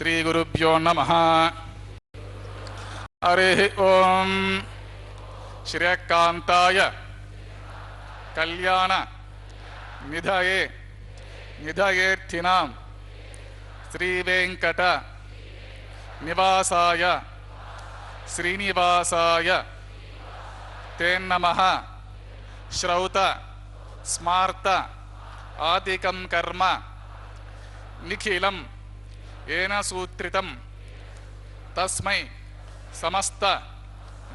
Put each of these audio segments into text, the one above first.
श्रीगुरुभ्यो नमः। हरिः ओं। श्रेयकान्ताय कल्याण निधये निधयेर्थिनां श्रीवेंकट निवासाय श्रीनिवासाय ते नमः। श्रौत स्मार्त आदिकं कर्म निखिलं येन सूत्रितं तस्मै समस्त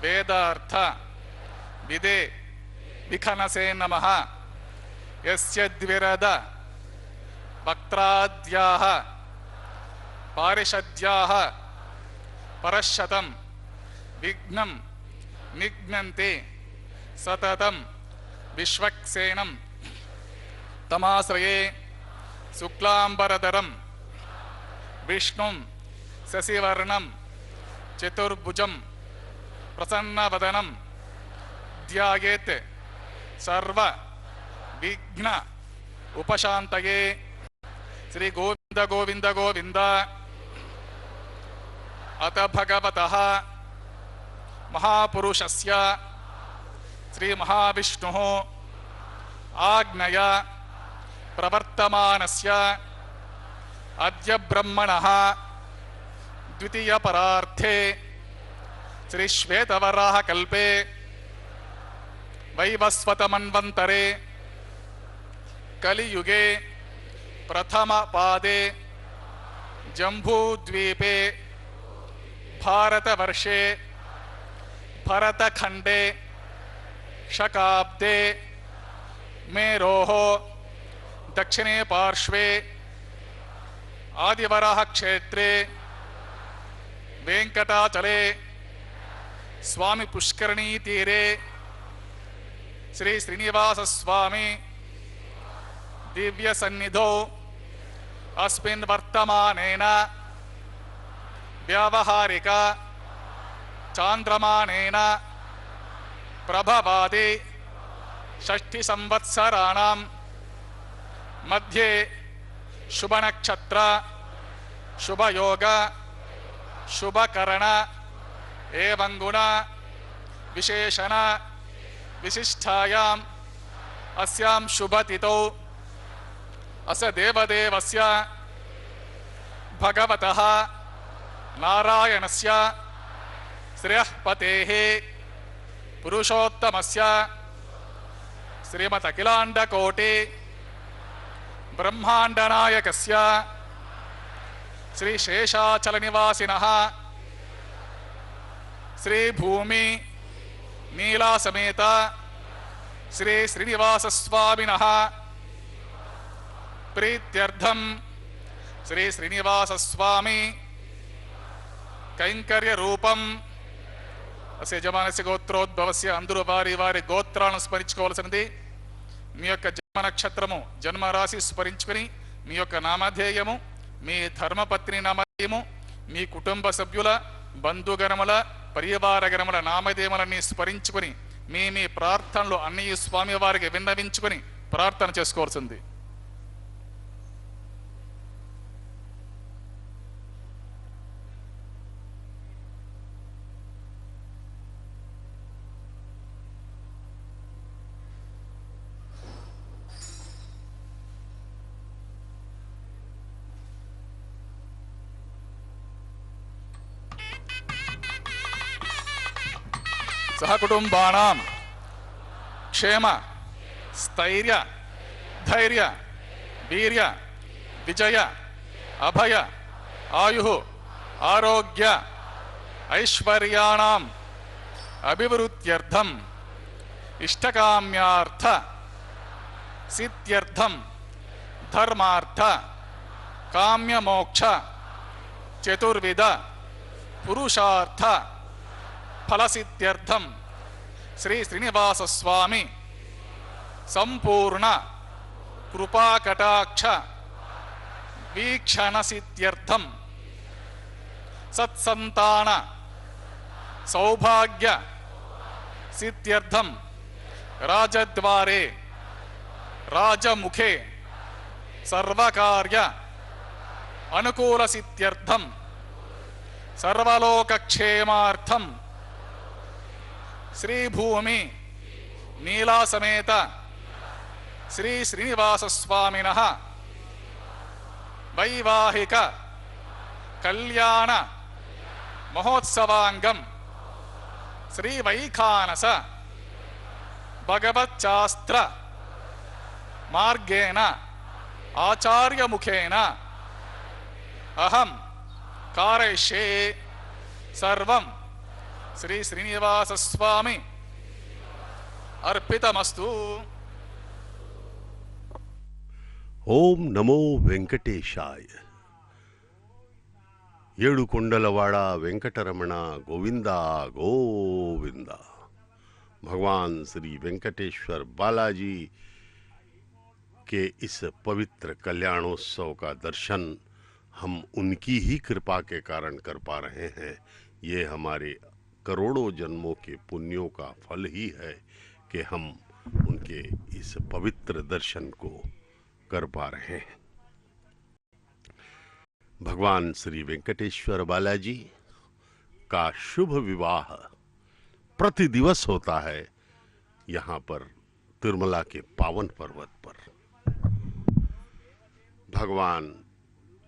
वेदार्थ विदे विखनसे नमः। यस्य द्विरद वक्त्राद्याः पारिषद्याः परशतं विघ्नं निघ्नन्ते सततं विश्वक्सेनं तमाश्रये। शुक्लांबरधरं विष्णुं शशिवर्णं चतुर्भुजं प्रसन्नवदनं ध्यायेत् सर्व विघ्न उपशान्तये। श्री गोविंद गोविंद गोविंद। अत भगवतः महापुरुषस्य श्री महाविष्णुः आज्ञया प्रवर्तमानस्य अद्य ब्रह्मणः द्वितीय परार्थे श्री श्वेतवराह कल्पे वैवस्वत मन्वन्तरे कलियुगे प्रथम पादे जम्बूद्वीपे भारतवर्षे भरतखंडे शकाब्दे मेरोः दक्षिणे पार्श्वे आदिवराह क्षेत्रे वेंकटाचले स्वामी पुष्करणी तीरे श्री श्रीनिवास स्वामी दिव्य सन्निधौ अस्मिन् वर्तमानेन व्यावहारिक चांद्रमानेन प्रभवादि षष्ठी संवत्सराणां मध्ये शुभ नक्षत्र शुभ योग शुभ करण एवं गुण विशेषण विशिष्टायाम् अस्यां शुभ तिथौ अस्य देवदेवस्य भगवतः नारायणस्य श्रेयःपतेः पुरुषोत्तमस्य श्रीमदखिलाण्डकोटि ब्रह्माण्डनायकस्य श्री शेषाचलनिवासिनः श्री भूमि नीला समेत श्री श्रीनिवासस्वामिनः प्रीत्यर्थं श्री श्रीनिवासस्वामी कैंकर्य रूपम अस्य यजमानस्य गोत्रोद्भवस्य अंदरू वारी वारी गोत्राలను స్మరించుకోవాల్సినది। మీ యొక్క జన్మ నక్షత్రము జన్మ రాశి స్మరించుకొని మీ యొక్క నామధేయము మీ ధర్మపత్ని నామధేయము మీ కుటుంబ సభ్యుల బంధుగణముల పరివారగణముల నామధేయములని స్మరించుకొని మీ మీ ప్రార్థనలు అన్ని స్వామి వారికి విన్నవించుకొని ప్రార్థన చేసుకోవాల్సింది। सहकुटुंबानां क्षेम स्थैर्य धैर्य वीर्य विजय अभय आयुः आरोग्य ऐश्वर्याणाम् अभिवृद्ध्यर्थम् इष्टकाम्यार्थ सिद्ध्यर्थं धर्मार्थ काम्यमोक्ष चतुर्विध पुरुषार्थ फलसिद्ध्यर्थं श्री श्रीनिवास स्वामी संपूर्ण कृपाकटाक्ष वीक्षण सिद्ध्यर्थं सत्संतान सौभाग्य सिद्ध्यर्थं राजद्वारे राजमुखे सर्वकार्य अनुकूल सिद्ध्यर्थं सर्वलोकक्षेमार्थं श्रीभूमि नीला समेत श्री श्रीनिवास स्वामिनः वैवाहिक कल्याण महोत्सवांगम श्री वैखानस भगवच्चास्त्र मार्गेण आचार्य मुखेन अहम कारयिष्ये सर्वं श्री श्रीनिवास स्वामी अर्पितमस्तु। ओम नमो वेंकटेशाय। येडुकोंडलवाड़ वेंकटरमण गोविंदा गोविंदा। भगवान श्री वेंकटेश्वर बालाजी के इस पवित्र कल्याणोत्सव का दर्शन हम उनकी ही कृपा के कारण कर पा रहे हैं। ये हमारे करोड़ों जन्मों के पुण्यों का फल ही है कि हम उनके इस पवित्र दर्शन को कर पा रहे हैं। भगवान श्री वेंकटेश्वर बालाजी का शुभ विवाह प्रति दिवस होता है यहाँ पर तिरुमला के पावन पर्वत पर। भगवान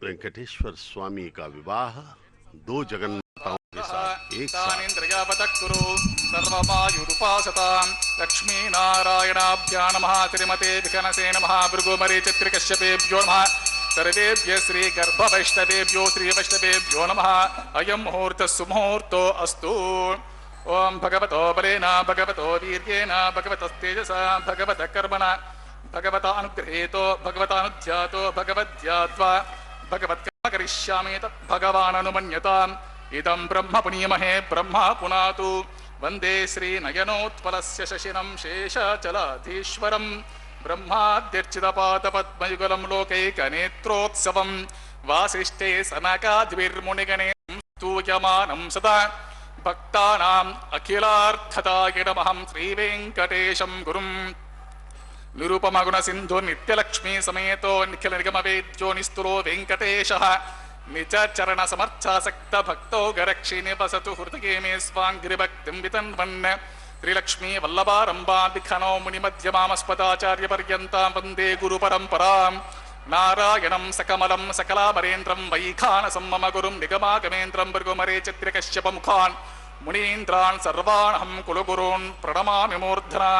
वेंकटेश्वर स्वामी का विवाह दो जगन्नाथों के साथ एक साथ लक्ष्मी नारायणाभ्या नमः। तिरुमते विकनसे नमः। भृगुमरे चित्रिकश्यपेभ्यो नमः। सर्वेभ्य श्री गर्भ वैष्णवेभ्यो श्री वैष्णवेभ्यो नमः। अयं मुहूर्त सुमुहूर्तो अस्तु। ओम भगवतो बलेन भगवतो वीर्येण भगवतस्तेजसा भगवत कर्मणा भगवता अनुग्रहेतो भगवता अनुध्यातो भगवद्ध्यात्वा भगवत्कर्म करिष्यामि तत् भगवान् अनुमन्यताम्। इदं ब्रह्म पुनीमहे ब्रह्मा पुनातु। वन्दे श्री नयनोत्पलस्य शशिनं शेषाचलाधीश्वरं ब्रह्माद्यर्चितपादपद्मयुगलं लोकैकनेत्रोत्सवं वासिष्ठे सनकादिर्मुनिगणे स्तूयमानं सदा भक्तानाम् अखिलार्थदायिनमहं श्रीवेङ्कटेशं गुरुं निरुपमगुण सिंधु नित्यलक्ष्मी समेतो निखिल निगम वेद्यो निस्तुलो वेंकटेशः निज चरण समर्थासक्त भक्तो गरक्षि निवसतु हृदये मे स्वांघ्रिभक्तिं वितन्वन्। त्रिलक्ष्मी वल्लभारम्भा विखनो मुनिमध्यमामस्पदाचार्य पर्यन्तां वन्दे गुरुपरम्पराम्। नारायणं सकमलं सकलामरेन्द्रं वैखानसं मम गुरुं निगमागमेन्द्रं भृगुमरे चित्रिकश्यपमुखान् मुनीन्द्रान् सर्वाणहं कुलगुरून् प्रणमामि मूर्धना।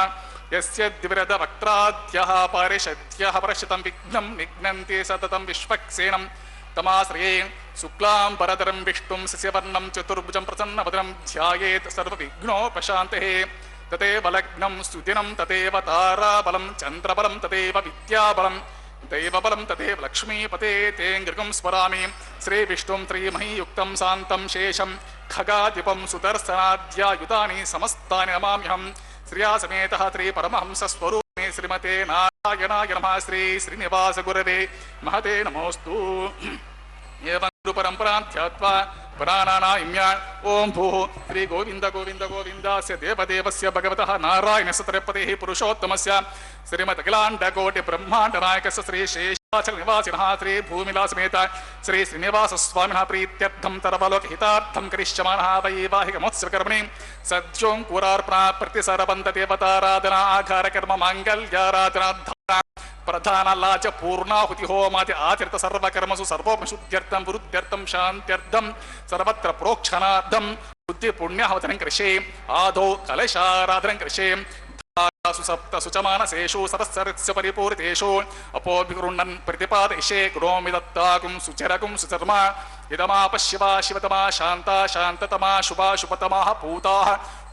यस्य द्विरद वक्त्राद्यः परिषद्यः परशितं विघ्नं निघ्नन्ति सततं विश्वक्सेनं तमाश्रये शुक्लां परधरं विष्णुं शशिवर्णं चतुर्भुजं प्रसन्नवदनं ध्यायेत् सर्वविघ्नोपशान्तये। तदेव लग्नं सुदिनं तदेव ताराबलं चन्द्रबलं तदेव विद्याबलं दैवबलं तदेव लक्ष्मीपते तेऽङ्घ्रिकं स्मरामि। श्रीविष्णुं त्रिमहीयुक्तं शान्तं शेषं खगाधिपं सुदर्शनाद्यायुधानि समस्तानि नमाम्यहम्। श्रिया समेतः श्री परमहंस स्वरूपे श्रीमते नारायणाय नमः। श्री श्रीनिवास गुरवे महते नमोस्तु। एवं गुरुपरम्पराध्यात्वा पुराणानायम्या ओम भूः श्री गोविंद गोविंद गोविंदास्य देवदेवस्य भगवतः नारायणस्य त्रयपतेः पुरुषोत्तमस्य श्रीमदखिलाण्डकोटि ब्रह्माण्डनायकस्य श्री शेषाचल निवासिनः श्री भूमिलासमेत श्री श्रीनिवास स्वामिनः प्रीत्यर्थं सर्वलोकहितार्थं करिष्यमाणः वैवाहिकमोत्सवकर्मणि सद्योऽङ्कुरार्पणा प्रतिसरबन्ध देवताराधना आघार कर्म माङ्गल्याराधना प्रधान लाच पूर्णाहुति होमादि आचरित सर्वकर्मसु सर्वोपशुद्ध्यर्थं वृद्ध्यर्थं शान्त्यर्थं सर्वत्र प्रोक्षणार्थं बुद्धि पुण्याहवतनं कृषे आदौ कलशाराधनं कृषे सप्तसु च मानसेषु सरस्वस्य परिपूरितेषु अपोभिगृह्णन् प्रतिपादयिषे गुणोमि दत्ताकुं सुचरकुं सुचर्मा इदमाप शिवा शिवतमा शान्ता शान्ततमा शुभा शुभतमाः पूताः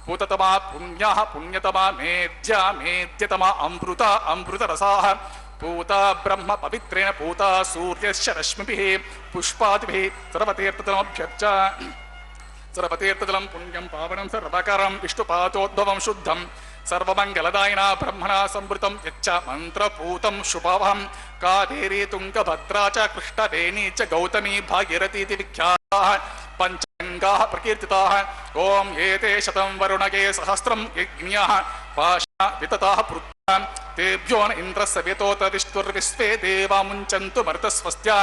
पूततमा पुण्यः पुण्यतमा मेद्या मेद्यतमा अमृता अमृतरसाः पूता ब्रह्म पवित्रेण पूता सूर्यस्य रश्मिभिः पुष्पादिभिः सर्वतीर्थतमभ्यर्च सर्वतीर्थजलं पुण्यं पावनं सर्वकरं विष्णुपादोद्भवं शुद्धं सर्वमङ्गलदायिना ब्रह्मणा संवृतं यच्च मन्त्रपूतं शुभवं कावेरी तुङ्गभद्रा च कृष्णवेणी च गौतमी भागीरथीति विख्याताः पञ्चगङ्गाः प्रकीर्तिताः। ओम एते शतं वरुणगे सहस्रं यज्ञाः पाशा वितताः पृथ्व्या तेभ्यो न इन्द्रस्य वेतोत विष्णुर्विश्वे देवा मुञ्चन्तु मर्तस्वस्त्या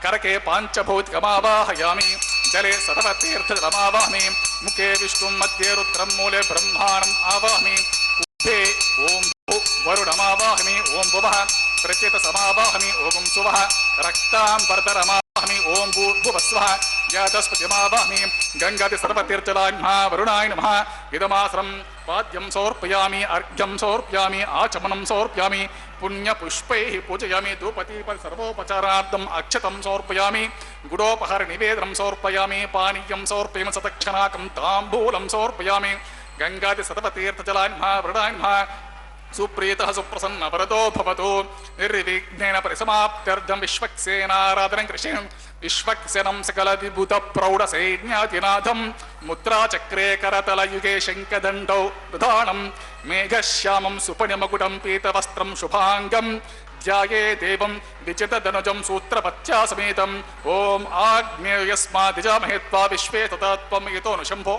करके पाञ्चभौतिकमावाहयामि जले सर्वतीर्थजलमावाहमि मुखे विष्णुं मध्ये रुद्रं मूले ब्रह्माणम् आवाहमि कुम्भे ॐ वरुणमावाहमि ॐ भुवः प्रचेतसमावाहमि ॐ सुवः रक्ताम्बरधरमावाहमि ॐ भूर्भुवस्वः यातस्पतिमावाहमि गंगादि सर्वतीर्थजलाय नमः वरुणाय नमः इदमासनं पाद्यं समर्पयामि अर्घ्यं समर्पयामि आचमनं समर्पयामि पुण्यपुष्पैः पूजयामि धूपदीपं सर्वोपचारार्थम् अक्षतं समर्पयामि गुडोपहारनिवेदनं समर्पयामि पानीयं समर्पयामि सदक्षिणाकं ताम्बूलं समर्पयामि गंगादि सर्वतीर्थजलाय नमः वरुणाय नमः सुप्रीतः सुप्रसन्न वरदो भवतु निर्विघ्नेन परिसमाप्त्यर्थं विश्वक्सेनाराधनं कृष्णं विश्वक्सेनं सकल विभूत प्रौढ सैन्यादिनाथं मुद्राचक्रे करतलयुगे शङ्खदण्डौ प्रधानं मेघश्यामं सुपणिमकुटं पीतवस्त्रं शुभाङ्गं ध्याये देवं विजितधनुजं सूत्रपत्या समेतम् ॐ आग्नेयस्मादिजामहे त्वा विश्वे तथा त्वं यतोऽनुशम्भो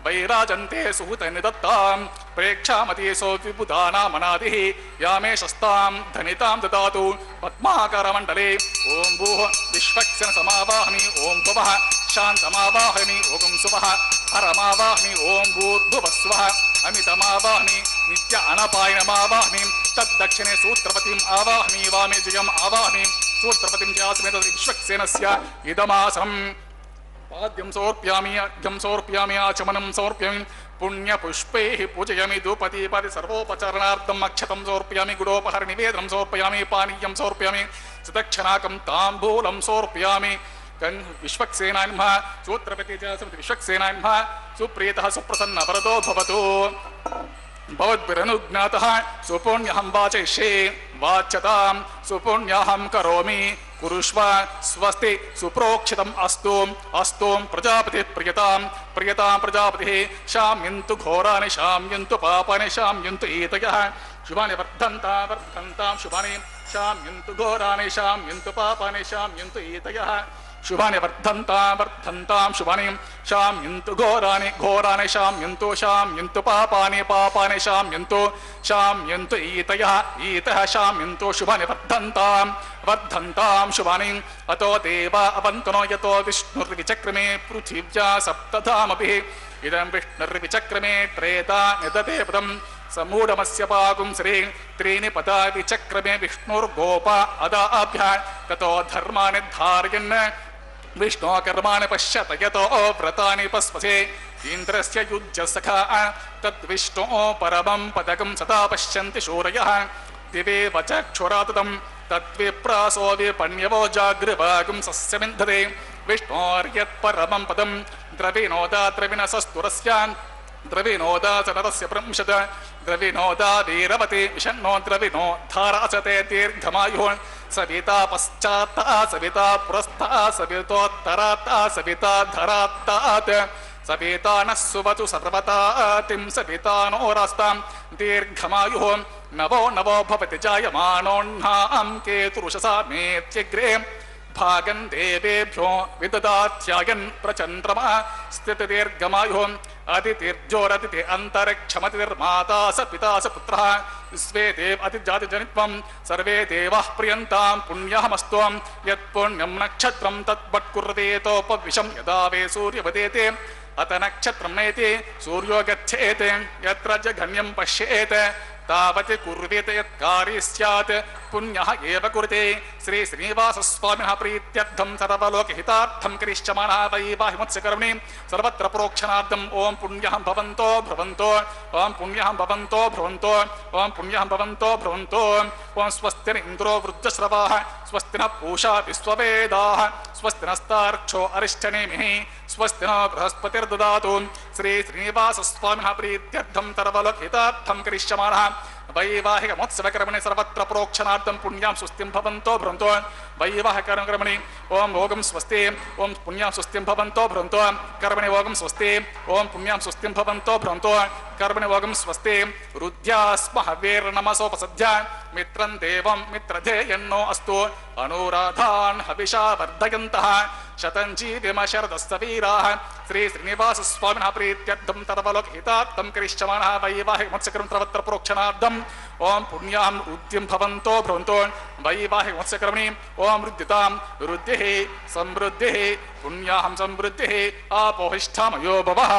वैराजन्ते सुहृतनिदत्तां प्रेक्षामतीसो विबुधानामनादिः या मे शस्तां धनितां ददातु पद्माकरमण्डले ॐ भूः विश्वक्सेनसमावाहमि ॐ भुवः शान्तमावाहमि ॐ सुवः हरमावाहमि ॐ भूर्भुवस्वः अमितमावाहमि नित्य अनपायनमावाहमि तद्दक्षिणे सूत्रपतिम् आवाहमि वामे जयम् आवाहमि सूत्रपतिं जासमेत विश्वक्सेनस्य इदमासनम् पाद्यं समर्पयामि अर्घ्यं समर्पयामि आचमनं समर्पयामि पुण्यपुष्पैः पूजयामि धूपदीपादि सर्वोपचारणार्थम् अक्षतं समर्पयामि गुडोपहारनिवेदनं समर्पयामि पानीयं समर्पयामि सदक्षिणाकं ताम्बूलं समर्पयामि विश्वक्सेनाय नमः सूत्रपति विश्वक्सेनाय नमः सुप्रीतः सुप्रसन्न वरदो भवतु भवद्भिरनुज्ञातः सुपुण्यहं वाचयिष्ये वाच्यतां सुपुण्यहं करोमि कुरुष्व स्वस्ति सुप्रोक्षितम् अस्तु अस्तु प्रजापतिः प्रियतां प्रजापतिः शाम्यन्तु घोराणि शाम्यन्तु पापानि शाम्यन्तु एतयः शुभानि वर्धन्तां शुभानि शाम्यन्तु घोराणि शाम्यन्तु पापानि शाम्यन्तु एतयः शुभानि वर्धन्तां शुभानि शाम्यन्तु घोराणि शाम्यन्तु पापानि शाम्यन्तु ईतयः शाम्यन्तु शुभानि वर्धन्तां शुभानि अतो देवा अवन्तनो यतो विष्णुर्विचक्रमे पृथिव्या सप्तधामभिः इदं विष्णुर्विचक्रमे त्रेता निदते पदं समूढमस्य पागुं श्री त्रीणि पदा विचक्रमे विष्णुर्गोप अदाभ्यः ततो धर्माणि धारयन् विष्णो कर्माणि पश्यत यतो व्रतानि पस्पसे इन्द्रस्य युज्यसखा तद्विष्णो परमं पदकं सदा पश्यन्ति शूरयः दिवे वचक्षुराततं तद्विप्रासो विपण्यवो जागृभागं सस्यमिन्धते विष्णोर्यत्परमं पदं द्रविणोदा द्रविणसस्तुरस्यान् द्रविणोदा चनरस्य प्रंशत द्रविणोदा वीरवते विषण्णो द्रविणो धारासते दीर्घमायुः सविता पश्चात्ता सविता पुरस्ता सवितोत्तरात्ता सविता धरात्तात् सविता नः सुवतु सर्वतातिं सविता नोरास्तां दीर्घमायुः नवो नवो भवति जायमानोऽह्नां केतुरुषसा मेत्यग्रे भागं देवेभ्यो विददात्यायन् प्रचन्द्रमा स्थितिदीर्घमायुः अतिथिर्जोरतिथि अन्तरिक्षमतिर्माता स पिता स पुत्रः विश्वे देव अतिजातिजनित्वं सर्वे देवाः प्रियन्तां पुण्यहमस्तु यत्पुण्यं नक्षत्रं तद्वत्कुर्वेतोपविशं यदा वे सूर्यवदेते अत नक्षत्रं नयति सूर्यो गच्छेत् यत्र जघन्यं पश्येत् तावत् कुर्वेत यत्कार्ये स्यात् पुण्यः एव कुरुते श्री श्रीनिवासस्वामिनः प्रीत्यर्थं सर्वलोकहितार्थं करिष्यमाणः वैवाहिमत्स्यकर्मणि सर्वत्र प्रोक्षणार्थम् ॐ पुण्यहं भवन्तो भ्रवन्तो ॐ पुण्यहं भवन्तो भ्रवन्तो ॐ पुण्यहं भवन्तो भ्रवन्तो ॐ स्वस्ति इन्द्रो वृद्धश्रवाः स्वस्ति नः पूषा विश्ववेदाः स्वस्ति नस्तार्क्षो अरिष्टनेमिः स्वस्ति नः बृहस्पतिर्ददातु श्री श्रीनिवासस्वामिनः प्रीत्यर्थं सर्वलोकहितार्थं करिष्यमाणः वैवाहिकमोत्सवकर्मणि सर्वत्र प्रोक्षणार्थं पुण्यां स्वस्तिं भवन्तो भ्रवन्तो वैवाहिककर्मणि ओं भोगं स्वस्ति ओं पुण्यां स्वस्तिं भवन्तो भ्रवन्तो कर्मणि भोगं स्वस्ति ओं पुण्यां स्वस्तिं भवन्तो भ्रवन्तो कर्मणि भोगं स्वस्ति रुद्ध्यास्म हव्यैर्नमसोपसद्ध्या मित्रं देवं मित्रधेयन्नो अस्तु अनुराधान् हविषा वर्धयन्तः शतं जीविमशरदस्य वीराः श्री श्रीनिवासस्वामिनः प्रीत्यर्थं तदवलोकहितार्थं करिष्यमाणः वैवाहिक मत्स्यकर्म सर्वत्र प्रोक्षणार्थम् ओम पुण्यां रुद्धिं भवन्तो भ्रवन्तो वैवाहिक मत्स्यकर्मणि ओम रुद्धितां रुद्धिः समृद्धिः पुण्यां समृद्धिः आपोहिष्ठामयो भवः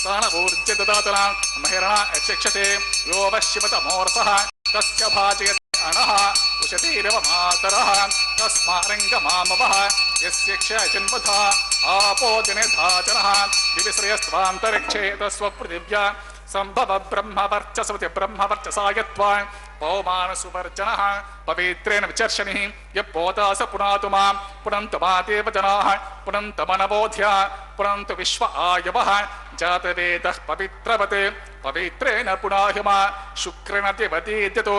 प्राणपूर्ज्य ददातना महिरणा यक्षते यो वश्यमतमोरसः तस्य भाजयति अनः उशतीरिव मातरः तस्मारङ्गमामवः यस्य क्षयजन्मथा आपो जनेधाचनः दिविश्रयस्त्वान्तरिक्षे तस्वपृथिव्या संभव ब्रह्मवर्चसवति ब्रह्मवर्चसायत्वा पौमानसुवर्जनः पवित्रेण विचर्षणिः यपोतास पुनातु मां पुनन्तु मा देवजनाः पुनन्तु मनवोध्या पुनन्तु विश्व आयवः जातवेदः पवित्रवत् पवित्रेण पुनाहि मा शुक्रेण देवतीद्यतो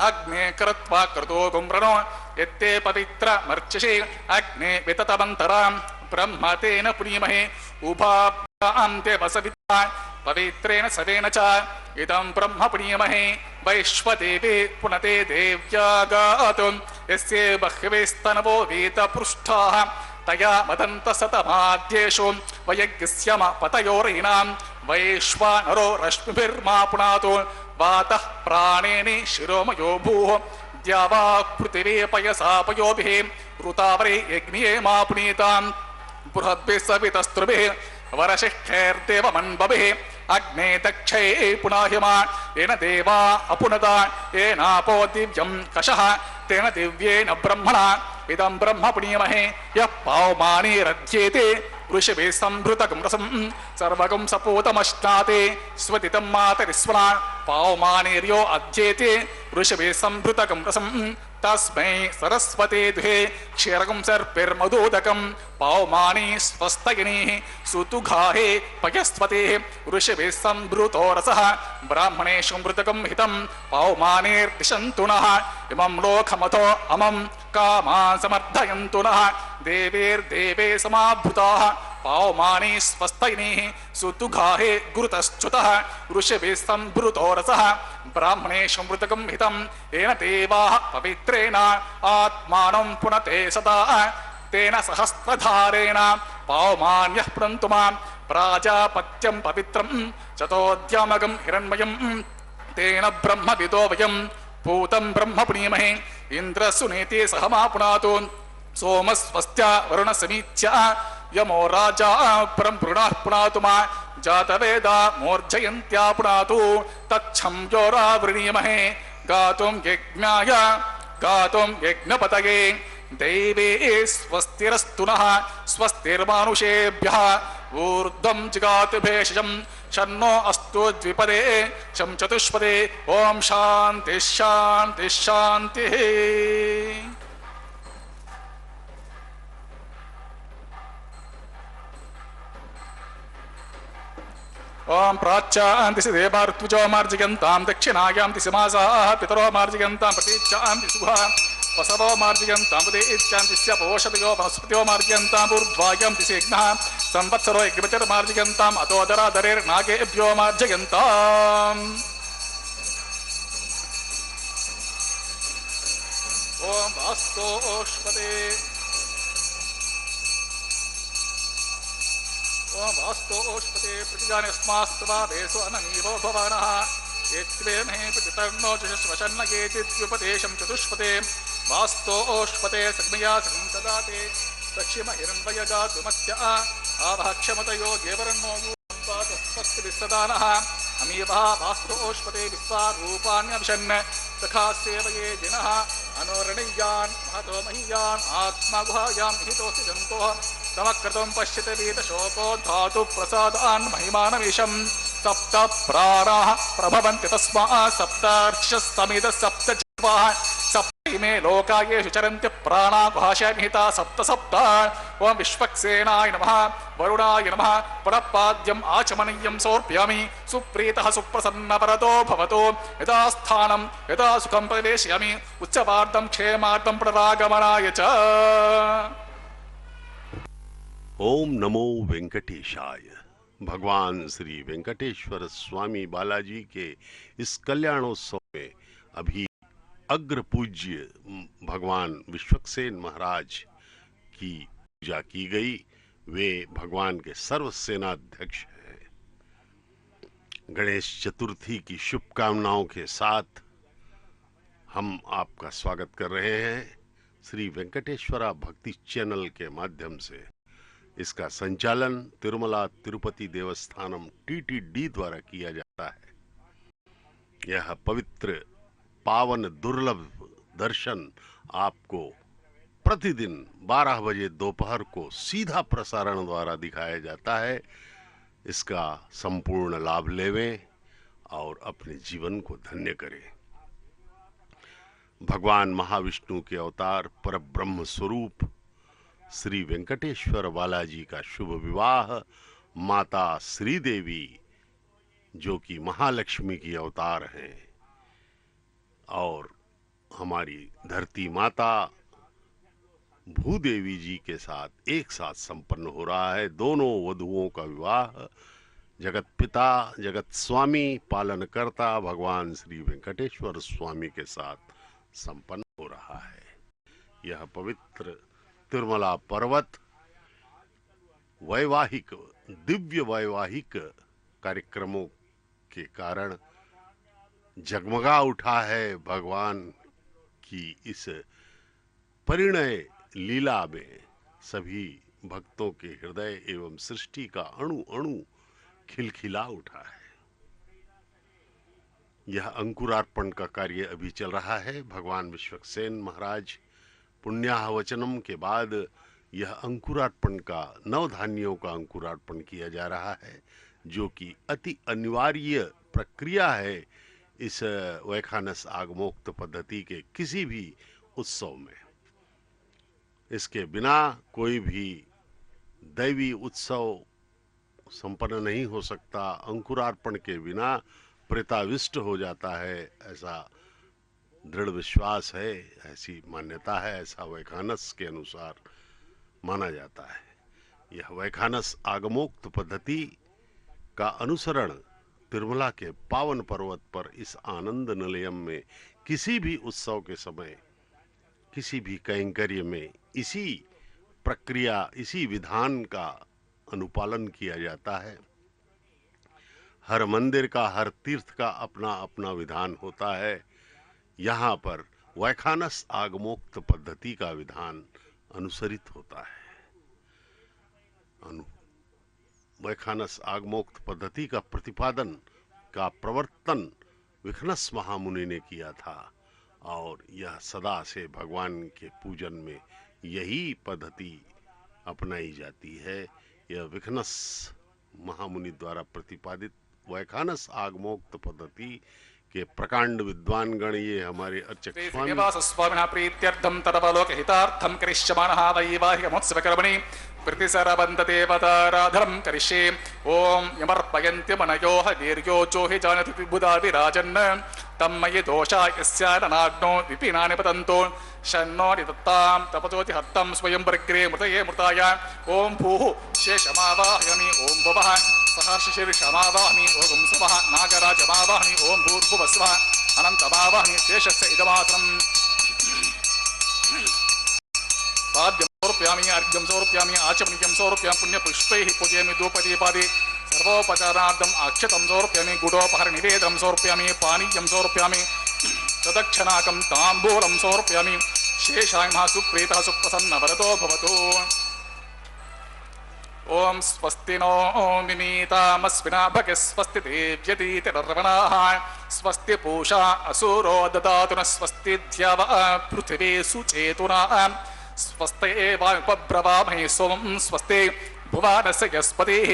अग्ने कृत्वा कृतो गुम्रणो यत्ते पवित्र मर्चषि अग्ने विततमन्तरां ब्रह्म तेन पुनीमहे उभाभ्यां देवसविता पवित्रेण सवेन च इदं ब्रह्म पुनीमहे वैश्वदेवे पुनते देव्यागातुं यस्य बह्वेस्तनवो वेदपृष्ठाः तया मदन्तसतमाद्येषु वयज्ञस्यम पतयोरीणां वैश्वानरो रश्मिभिर्मा पुनातु वातः प्राणेनि शिरोमयो भूः द्यावा पृथिवी पयसा पयोभिः ऋतावरे यज्ञे मा पुनीतां बृहद्भिः सवितस्त्रुभिः वरशिष्ठैर्देवमन्वभिः अग्ने दक्षै पुनाहिमा येन देवा अपुनता येनापो दिव्यं कषः तेन दिव्येन ब्रह्मणा इदं ब्रह्म पुनीमहे यः पावमानीरध्येते ऋषिभिः सम्भृतगं रसं सर्वगं सपूतमश्नाते स्वतितं मातरिस्वना पावमानीर्यो अध्येते ऋषिभिः सम्भृतगं रसं तस्मै सरस्वते दुहे क्षीरकं सर्पिर्मधुदकं पावमानी स्वस्तगिनीः सुतुघाहे पयस्वतेः ऋषिभिः सम्भृतो रसः ब्राह्मणेषु मृतकं हितं पावमानेर्दिशन्तु नः इमं लोकमथो अमं कामान् समर्थयन्तु नः देवेर्देवे समाभूताः पावमानी स्वस्तगिनीः सुतुघाहे गुरुतश्च्युतः ऋषिभिः सम्भृतो रसः ब्राह्मणेषु मृतकं हितं येन देवाः पवित्रेण आत्मानं पुनते सदा तेन सहस्रधारेण पावमान्यः पुनन्तु मां प्राजापत्यं पवित्रं चतोद्यमगं हिरण्मयं तेन ब्रह्मविदो वयं भूतं ब्रह्म पुनीमहे इन्द्रसुनीते सह मा पुनातु सोमस्वस्त्या वरुणसमीच्या यमो राजा परं पुरुणाः पुनातु मा जातवेदा मोर्जयन्त्या पुनातु तच्छं योरावृणीमहे गातुं यज्ञाय गातुं यज्ञपतये दैवे स्वस्तिरस्तु नः स्वस्तिर्मानुषेभ्यः ऊर्ध्वं जिगातु भेषजं शन्नो अस्तु द्विपदे शं चतुष्पदे ओम शान्ति शान्ति शान्तिः। ओम प्राच्यां दिशि देवार्त्वजो मार्जयन्तां दक्षिणायां दिशि मासाः पितरो मार्जयन्तां प्रतीच्यां दिशि गुहा वसवो मार्जयन्तां उदयेच्यां दिश्य पोषदयो वनस्पत्यो मार्जयन्तां ऊर्ध्वायां दिशि यज्ञः संवत्सरो यज्ञपतिर्मार्जयन्ताम् अतोदरादरेर्नागेभ्यो मार्जयन्ताम्। ओम वास्तोष्पदे ओम वास्तोष्पदे प्रतिजानस्मास्तवा देशो अननीवो भवानः एत्वेमहे प्रतितर्णो जुषस्वशन्न केचिद्युपदेशं चतुष्पदे वास्तोष्पदे सग्मया सगं ददाते दक्षिमहिरण्वयगातुमत्य आभाक्षमतयो देवरन्नो यूपातस्वस्तिविस्तदानः अमीवः वास्तोष्पदे विश्वारूपाण्यभिषन् सखा सेवये जिनः अनोरणीयान् महतो महीयान् आत्मागुहायां निहितोऽस्ति जन्तोः समकृतं पश्यते वीतशोको धातु प्रसादान् महिमानमीशं सप्त प्राणाः प्रभवन्ति तस्मात् सप्तार्क्षः समिद सप्त जिह्वाः सप्तमे लोकायेषु चरन्ति प्राणा गुहाशय निहिता सप्त सप्त। ओम विश्वक्सेनाय नमः वरुणाय नमः पुनः पाद्यम् आचमनीयं समर्पयामि सुप्रीतः सुप्रसन्नवरदो भवतु यदा स्थानं यदा सुखं प्रवेशयामि उच्चवार्धं क्षेमार्धं पुनरागमनाय च। ओम नमो वेंकटेशाय। भगवान श्री वेंकटेश्वर स्वामी बालाजी के इस कल्याणोत्सव में अभी अग्र पूज्य भगवान विश्वक्सेन महाराज की पूजा की गई। वे भगवान के सर्व सेनाध्यक्ष हैं। गणेश चतुर्थी की शुभकामनाओं के साथ हम आपका स्वागत कर रहे हैं श्री वेंकटेश्वरा भक्ति चैनल के माध्यम से। इसका संचालन तिरुमला तिरुपति देवस्थानम TTD द्वारा किया जाता है। यह पवित्र पावन दुर्लभ दर्शन आपको प्रतिदिन 12 बजे दोपहर को सीधा प्रसारण द्वारा दिखाया जाता है। इसका संपूर्ण लाभ लेवें और अपने जीवन को धन्य करें। भगवान महाविष्णु के अवतार पर ब्रह्म स्वरूप श्री वेंकटेश्वर बालाजी का शुभ विवाह माता श्रीदेवी, जो कि महालक्ष्मी की अवतार हैं, और हमारी धरती माता भूदेवी जी के साथ एक साथ संपन्न हो रहा है। दोनों वधुओं का विवाह जगत पिता जगत स्वामी पालनकर्ता भगवान श्री वेंकटेश्वर स्वामी के साथ संपन्न हो रहा है। यह पवित्र तिरुमला पर्वत वैवाहिक दिव्य वैवाहिक कार्यक्रमों के कारण जगमगा उठा है। भगवान की इस परिणय लीला में सभी भक्तों के हृदय एवं सृष्टि का अणु अणु खिलखिला उठा है। यह अंकुरार्पण का कार्य अभी चल रहा है। भगवान विश्वक्सेन महाराज पुण्याहवचनम के बाद यह अंकुरार्पण का नवधान्यों का अंकुरार्पण किया जा रहा है, जो कि अति अनिवार्य प्रक्रिया है इस वैखानस आगमोक्त पद्धति के किसी भी उत्सव में। इसके बिना कोई भी दैवी उत्सव संपन्न नहीं हो सकता। अंकुरार्पण के बिना प्रेताविष्ट हो जाता है, ऐसा दृढ़ विश्वास है, ऐसी मान्यता है, ऐसा वैखानस के अनुसार माना जाता है। यह वैखानस आगमोक्त पद्धति का अनुसरण तिरुमला के पावन पर्वत पर इस आनंद निलयम में किसी भी उत्सव के समय किसी भी कैंकर्य में इसी प्रक्रिया इसी विधान का अनुपालन किया जाता है। हर मंदिर का हर तीर्थ का अपना अपना विधान होता है। यहाँ पर वैखानस आगमोक्त पद्धति का विधान अनुसरित होता है। वैखानस आगमोक्त पद्धति का प्रतिपादन का प्रवर्तन विखनस महामुनि ने किया था, और यह सदा से भगवान के पूजन में यही पद्धति अपनाई जाती है। यह विखनस महामुनि द्वारा प्रतिपादित वैखानस आगमोक्त पद्धति के प्रकांड विद्वान गण ये हमारे अर्चक स्वामी प्रीत्यर्थम तदवलोक हितार्थम करिष्यमाणः वैवाहिकमोत्सवकर्मणि प्रतिसरबन्धदेवताराधनं करिष्ये। ओम यमर्पयन्ति मनयोः वीर्योचो हि जानति विबुधा विराजन् तं मयि दोषा यस्याननाग्नो विपिनानि पतन्तो शन्नो निदत्तां तपजोति हत्तं स्वयं वर्ग्रे मृतये मृताय। ओम भूः शेषमावाहयामि ओम भवः सहर्षशीर्षमावाहमि ओम सवः नागराजमावाहमि ओम भूर्भुवस्वः अनन्तमावाहमि शेषस्य इदमात्रम् पाद्यं समर्पयामि अर्घ्यं समर्पयामि आचमनीयं समर्पयामि पुण्यपुष्पैः पूजयामि धूपदीपादि सर्वोपचारार्थम् अक्षतं समर्पयामि गुडोपहारनिवेदनं समर्पयामि पानीयं समर्पयामि तदक्षणाकं ताम्बूलं समर्पयामि। शेषायः सुप्रीतः सुप्रसन्नवरदो भवतु। ओम स्वस्ति नो विनीतामस्विना भगे स्वस्ति देव्यतीतिरर्वणाः स्वस्ति पूषा असुरो ददातु न स्वस्ति द्यावा पृथिवी सुचेतुना स्वस्ति वायुपब्रवामहे सोमं स्वस्ति भुवनस्य यस्पतिः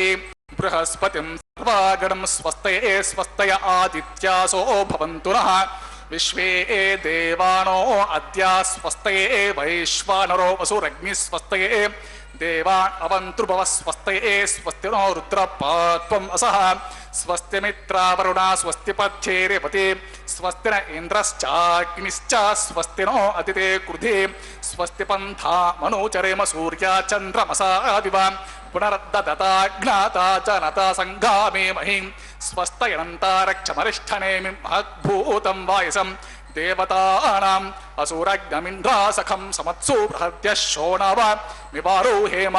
बृहस्पतिं सर्वागणं स्वस्ति स्वस्तय आदित्यासो भवन्तु नः विश्वे देवानो अद्या स्वस्ति वैश्वानरो वसुरग्निः स्वस्ति देवान् अवन्तु स्वस्ति स्वस्ति नो रुद्रपात्वम् असः स्वस्ति मित्रावरुणा स्वस्ति पथ्येरेपति स्वस्ति न इन्द्रश्चाग्निश्च स्वस्ति नो अदिते क्रुधि स्वस्ति पन्था मनोचरेम सूर्या चन्द्रमसा दिवा पुनर्ददता ज्ञाता जनता संघामे महीं स्वस्तयनन्तारक्षमरिष्ठनेमि महद्भूतं वायसं देवतानाम् असुरग्नमिन्द्रासखं समत्सु बृहद्यः शोणव मिवारो हेम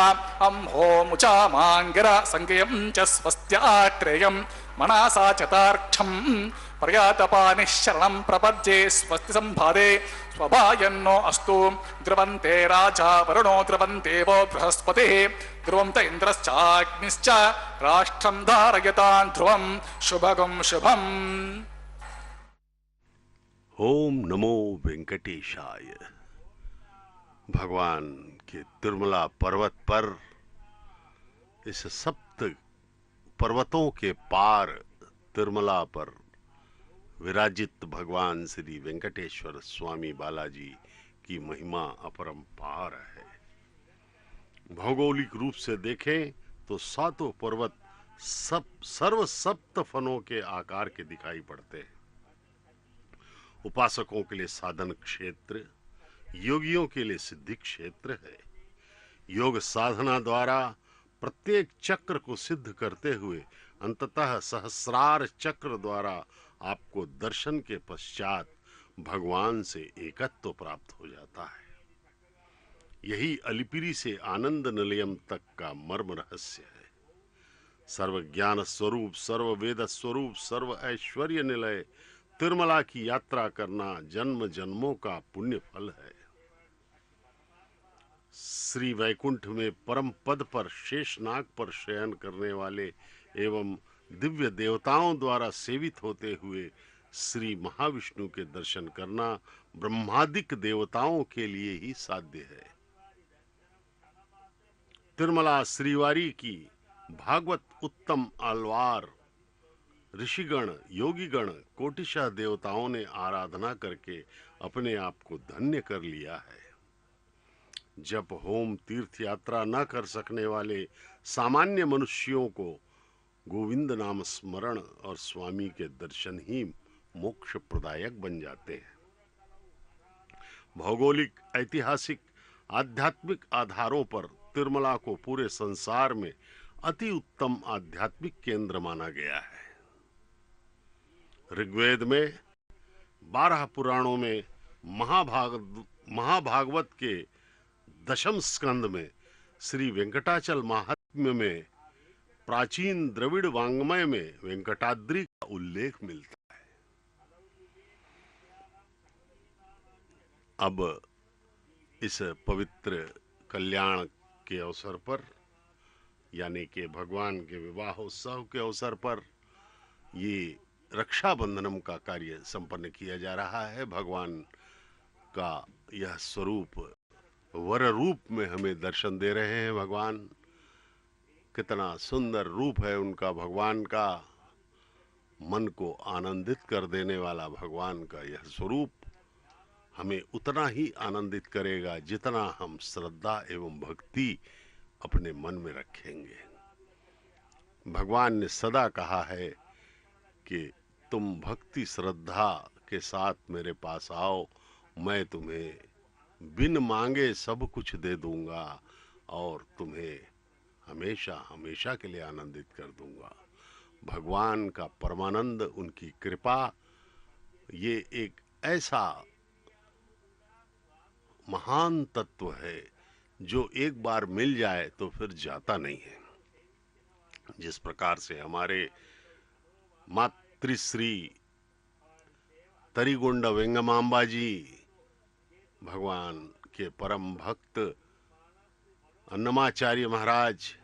अंहो मुचामाङ्गिर संज्ञयं च स्वस्त्यात्रेयं मनसा चतार्क्षं पर्यातपानिः शरणं प्रपद्ये स्वस्ति सम्भादे स्वभायन्नो अस्तु ध्रुवन्ते राजा वरुणो ध्रुवन्तेवो बृहस्पतिः ध्रुवन्त इन्द्रश्चाग्निश्च राष्ट्रं धारयतां ध्रुवं शुभगं शुभम्। ओम नमो वेंकटेशाय। भगवान के तिरुमला पर्वत पर इस सप्त पर्वतों के पार तिरुमला पर विराजित भगवान श्री वेंकटेश्वर स्वामी बालाजी की महिमा अपरंपार है। भौगोलिक रूप से देखें तो सातों पर्वत सर्व सप्त फनों के आकार के दिखाई पड़ते हैं। उपासकों के लिए साधन क्षेत्र, योगियों के लिए सिद्धि क्षेत्र है। योग साधना द्वारा प्रत्येक चक्र को सिद्ध करते हुए अंततः सहस्रार चक्र द्वारा आपको दर्शन के पश्चात भगवान से एकत्व प्राप्त हो जाता है। यही अलिपिरी से आनंद निलयम तक का मर्म रहस्य है। सर्व ज्ञान स्वरूप, सर्व वेद स्वरूप, सर्व ऐश्वर्य निलय तिरुमला की यात्रा करना जन्म जन्मों का पुण्य फल है। श्री वैकुंठ में परम पद पर शेषनाग पर शयन करने वाले एवं दिव्य देवताओं द्वारा सेवित होते हुए श्री महाविष्णु के दर्शन करना ब्रह्मादिक देवताओं के लिए ही साध्य है। तिरुमला श्रीवारी की भागवत उत्तम आलवार ऋषिगण, योगीगण, कोटिशः देवताओं ने आराधना करके अपने आप को धन्य कर लिया है। जप, होम, तीर्थ यात्रा न कर सकने वाले सामान्य मनुष्यों को गोविंद नाम स्मरण और स्वामी के दर्शन ही मोक्ष प्रदायक बन जाते हैं। भौगोलिक, ऐतिहासिक, आध्यात्मिक आधारों पर तिरुमला को पूरे संसार में अति उत्तम आध्यात्मिक केंद्र माना गया है। ऋग्वेद में 12 पुराणों में महाभागवत के दशम स्कंद में श्री वेंकटाचल महात्म्य में प्राचीन द्रविड़ वांग्मय में वेंकटाद्रि का उल्लेख मिलता है। अब इस पवित्र कल्याण के अवसर पर यानी कि भगवान के विवाहोत्सव के अवसर पर ये रक्षाबंधनम का कार्य संपन्न किया जा रहा है। भगवान का यह स्वरूप वर रूप में हमें दर्शन दे रहे हैं। भगवान कितना सुंदर रूप है उनका, भगवान का मन को आनंदित कर देने वाला भगवान का यह स्वरूप हमें उतना ही आनंदित करेगा जितना हम श्रद्धा एवं भक्ति अपने मन में रखेंगे। भगवान ने सदा कहा है कि तुम भक्ति श्रद्धा के साथ मेरे पास आओ, मैं तुम्हें बिन मांगे सब कुछ दे दूंगा और तुम्हें हमेशा हमेशा के लिए आनंदित कर दूंगा। भगवान का परमानंद, उनकी कृपा, ये एक ऐसा महान तत्व है जो एक बार मिल जाए तो फिर जाता नहीं है। जिस प्रकार से हमारे मातृश्री तरीगोंड वेंगमांबा जी भगवान के परम भक्त, अन्नमाचार्य महाराज,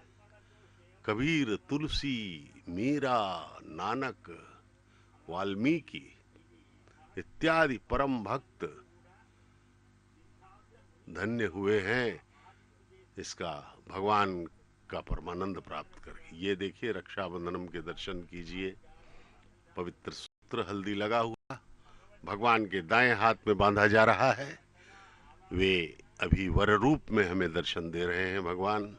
कबीर, तुलसी, मीरा, नानक, वाल्मीकि इत्यादि परम भक्त धन्य हुए हैं इसका भगवान का परमानंद प्राप्त करके। ये देखिए रक्षाबंधनम के दर्शन कीजिए। पवित्र सूत्र हल्दी लगा हुआ भगवान के दाएं हाथ में बांधा जा रहा है। वे अभी वर रूप में हमें दर्शन दे रहे हैं। भगवान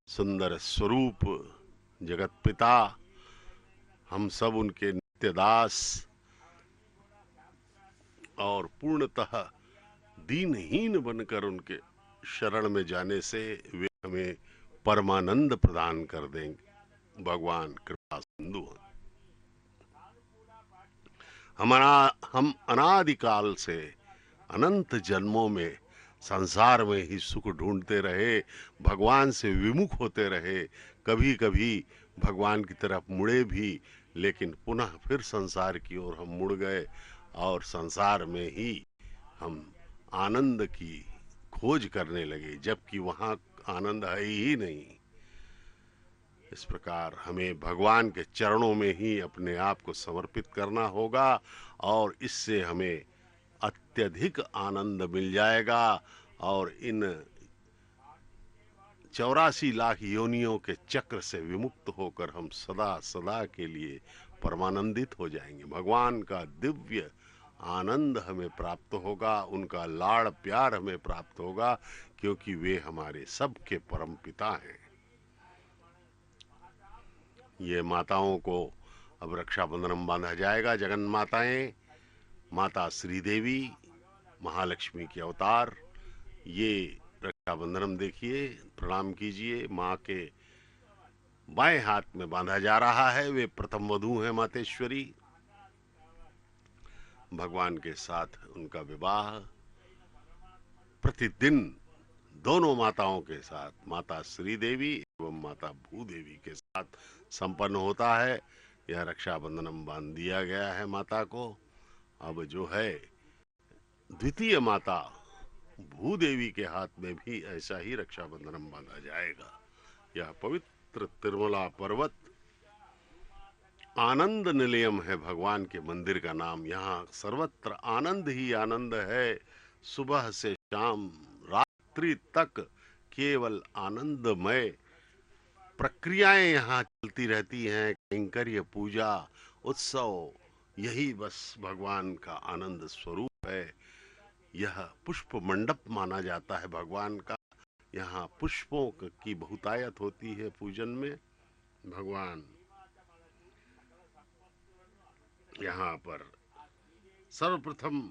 सुंदर स्वरूप, जगत पिता, हम सब उनके नित्य दास और पूर्णतः दीनहीन बनकर उनके शरण में जाने से वे हमें परमानंद प्रदान कर देंगे। भगवान कृपा सिंधु। हम अनादिकाल से अनंत जन्मों में संसार में ही सुख ढूंढते रहे, भगवान से विमुख होते रहे, कभी कभी भगवान की तरफ मुड़े भी, लेकिन पुनः फिर संसार की ओर हम मुड़ गए और संसार में ही हम आनंद की खोज करने लगे, जबकि वहाँ आनंद है ही नहीं। इस प्रकार हमें भगवान के चरणों में ही अपने आप को समर्पित करना होगा और इससे हमें अत्यधिक आनंद मिल जाएगा और इन 84 लाख योनियों के चक्र से विमुक्त होकर हम सदा सदा के लिए परमानंदित हो जाएंगे। भगवान का दिव्य आनंद हमें प्राप्त होगा, उनका लाड़ प्यार हमें प्राप्त होगा, क्योंकि वे हमारे सबके परम पिता हैं। ये माताओं को अब रक्षाबंधन बांधा जाएगा। जगन माताएं, माता श्रीदेवी महालक्ष्मी के अवतार, ये रक्षाबंधन देखिए, प्रणाम कीजिए। माँ के बाएं हाथ में बांधा जा रहा है, वे प्रथम वधू हैं मातेश्वरी। भगवान के साथ उनका विवाह प्रतिदिन दोनों माताओं के साथ, माता श्रीदेवी एवं माता भूदेवी के साथ संपन्न होता है। यह रक्षाबंधन बांध दिया गया है माता को। अब जो है द्वितीय माता भूदेवी के हाथ में भी ऐसा ही रक्षाबंधन बांधा जाएगा। यह पवित्र तिरुमला पर्वत आनंद निलयम है, भगवान के मंदिर का नाम। यहाँ सर्वत्र आनंद ही आनंद है। सुबह से शाम रात्रि तक केवल आनंदमय प्रक्रियाएं यहाँ चलती रहती हैं। कैंकर्य, पूजा, उत्सव, यही बस भगवान का आनंद स्वरूप है। यह पुष्प मंडप माना जाता है भगवान का। यहाँ पुष्पों की बहुतायत होती है पूजन में। भगवान यहाँ पर सर्वप्रथम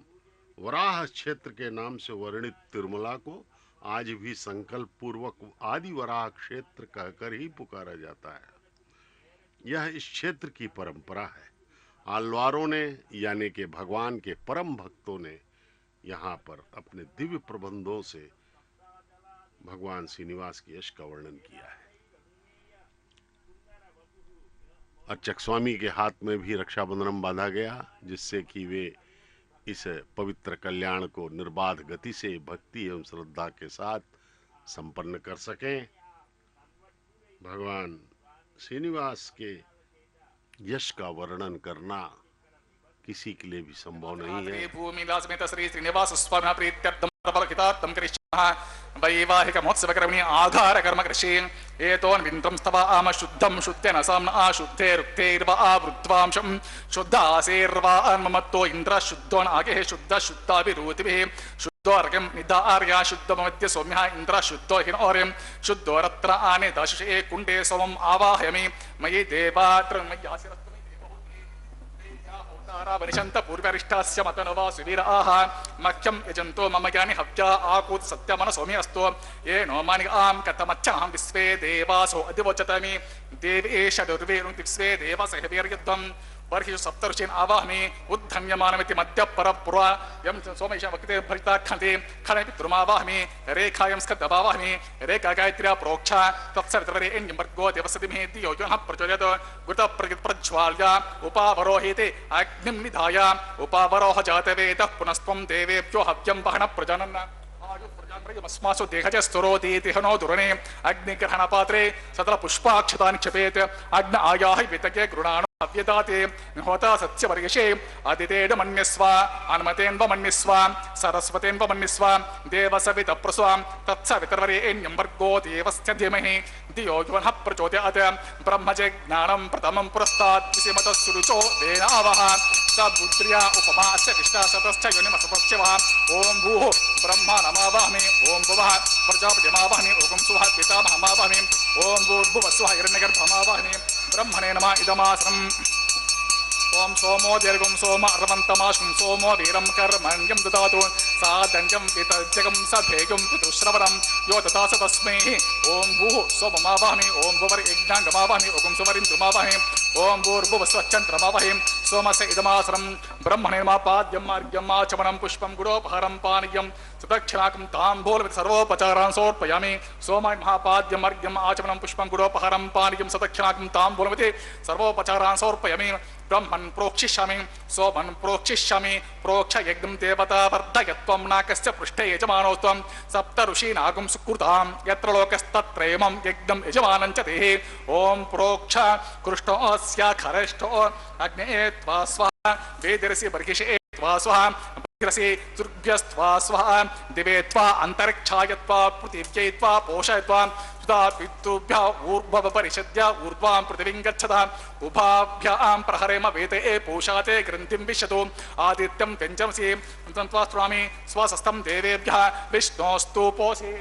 वराह क्षेत्र के नाम से वर्णित तिरुमला को आज भी संकल्प पूर्वक आदि वराह क्षेत्र कहकर ही पुकारा जाता है। यह इस क्षेत्र की परंपरा है। आलवारों ने यानी कि भगवान के परम भक्तों ने यहाँ पर अपने दिव्य प्रबंधों से भगवान श्रीनिवास की यश का वर्णन किया है। अर्चक स्वामी के हाथ में भी रक्षाबंधन बांधा गया, जिससे कि वे इस पवित्र कल्याण को निर्बाध गति से भक्ति एवं श्रद्धा के साथ संपन्न कर सकें। भगवान श्रीनिवास के यश का वर्णन करना किसी के लिए भी संभव नहीं है। भूमिला समेत श्री श्रीनिवास स्वामी प्रीत्यर्थम प्रबलहितार्थम करिष्यामः वैवाहिक महोत्सव कर्मणि आधार कर्म कृषि एतोन विन्द्रं स्तव आम शुद्धं शुद्धेन साम्न आशुद्धे रुक्तेर्वा आवृत्वांशं शुद्ध आसेर्वा अन्मत्तो इन्द्र शुद्धोन आगे शुद्ध शुद्धाभिरूतिभिः शुद्धोर्गं निधार्या शुद्धमवद्य सौम्यः इन्द्र शुद्धो हिनोर्यं शुद्धोरत्र आने दशे कुण्डे सोमम् आवाहयामि मयि देवात्र मय्यासिरस्तु वनिशंत पूर्वरिष्ठास्य मतनवा सुवीराः मह्यं यजन्तो मम ज्ञानि हव्या आकूत सत्यमन सौम्य अस्तो ये नो मानिकां कथमच्छनां विश्वे देवासो अधिवोचतमि देवेश दुर्वेणु विश्वे देवसहवीर्युद्धं बर्हि सप्तऋषीन् आवाहमि उद्धम्यमानमिति मध्य परपुरा यं सोमेश वक्ते भरिता खन्ते खनपितृमावाहमि रेखायं स्कन्दमावाहमि रेखा गायत्र्या प्रोक्षा तत्सवितर्वरे एण्यम्बर्गो देवसतिमहे धियो यो नः प्रचोदयात् घृतप्रज्वाल्या उपावरोहिते अग्निं निधाय उपावरोह जातवेदः पुनस्त्वं देवेभ्यो हव्यं वहन प्रजनन् अस्मासु देहज स्तुरोतीति हनो दुरणे अग्निग्रहणपात्रे सतल पुष्पाक्षतानि क्षपेत् अग्न आयाहि वितके गृणाणु अव्यदाते होता सत्यवर्यशे आदितेन मन्यस्व अनुमतेन्व मन्यस्व सरस्वतेन्व मन्यस्व देवसवित प्रस्वां तत्सवितर्वरेण्यं वर्गो देवस्य धीमहि धियो यो नः प्रचोदयात् ब्रह्मजे ज्ञानं प्रथमं पुरस्तात् विषमतः सुरुचो वेनावः स बुद्ध्या उपमास्य विष्टासतश्च योनिमसतश्च वः ॐ भूः ब्रह्मा नमावाहमि ॐ भुवः प्रजापतिमावाहमि ॐ सुवः पितामहमावाहमि ॐ भूर्भुवः स्वः हिरण्यगर्भमावाहमि ब्रह्मणे नमः इदमासनम् ओम सोमो दीर्घं सोम अर्वन्तमाशुं सोमो वीरं कर्मण्यं ददातु सादण्ड्यं वितज्जगं सभेयं पितुश्रवणं यो ददास तस्मै ओम भूः सोममावाहमि ओम भुवर्यज्ञाङ्गमावाहमि ओम सुवरिन्द्रमावाहमि ओम भूर्भुवः स्वच्छन्द्रमावाहमि सोमस्य इदमासनं ब्रह्मणेर्मापाद्यं मार्ग्यम् आचमनं पुष्पं गुडोपहारं पानीयं सुदक्षिणाकं ताम्बूलं सर्वोपचारान् समर्पयामि सोमाय महापाद्यं मार्ग्यम् आचमनं पुष्पं गुडोपहारं पानीयं सुदक्षिणाकं ताम्बूलमिति सर्वोपचारान् समर्पयामि ब्रह्मन् प्रोक्षिष्यामि सोमन् प्रोक्षिष्यामि प्रोक्ष यज्ञं देवता वर्धयत्वं नाकस्य पृष्ठे यजमानोत्वं सप्त ऋषीनागं सुकृतां यत्र लोकस्तत्रैमं यज्ञं यजमानं च देहि ॐ प्रोक्ष कृष्णोऽस्य खरष्ठो अग्ने त्वा स्वाहा वेदिरसि बर्हिषे त्वा स्वाहा बर्हिरसि तुर्भ्यस्त्वा स्वाहा दिवे त्वा अन्तरिक्षाय त्वा पृथिव्यै त्वा पोषयत्वा पितृभ्यः ऊर्ध्वपरिषद्य ऊर्ध्वां पृथिवीं गच्छता उभाभ्यां प्रहरेम वेते पूषाते ग्रन्थिं विशतु आदित्यं त्यञ्जमसि त्वा स्वामी स्वसस्तं देवेभ्यः विष्णोस्तूपोऽसि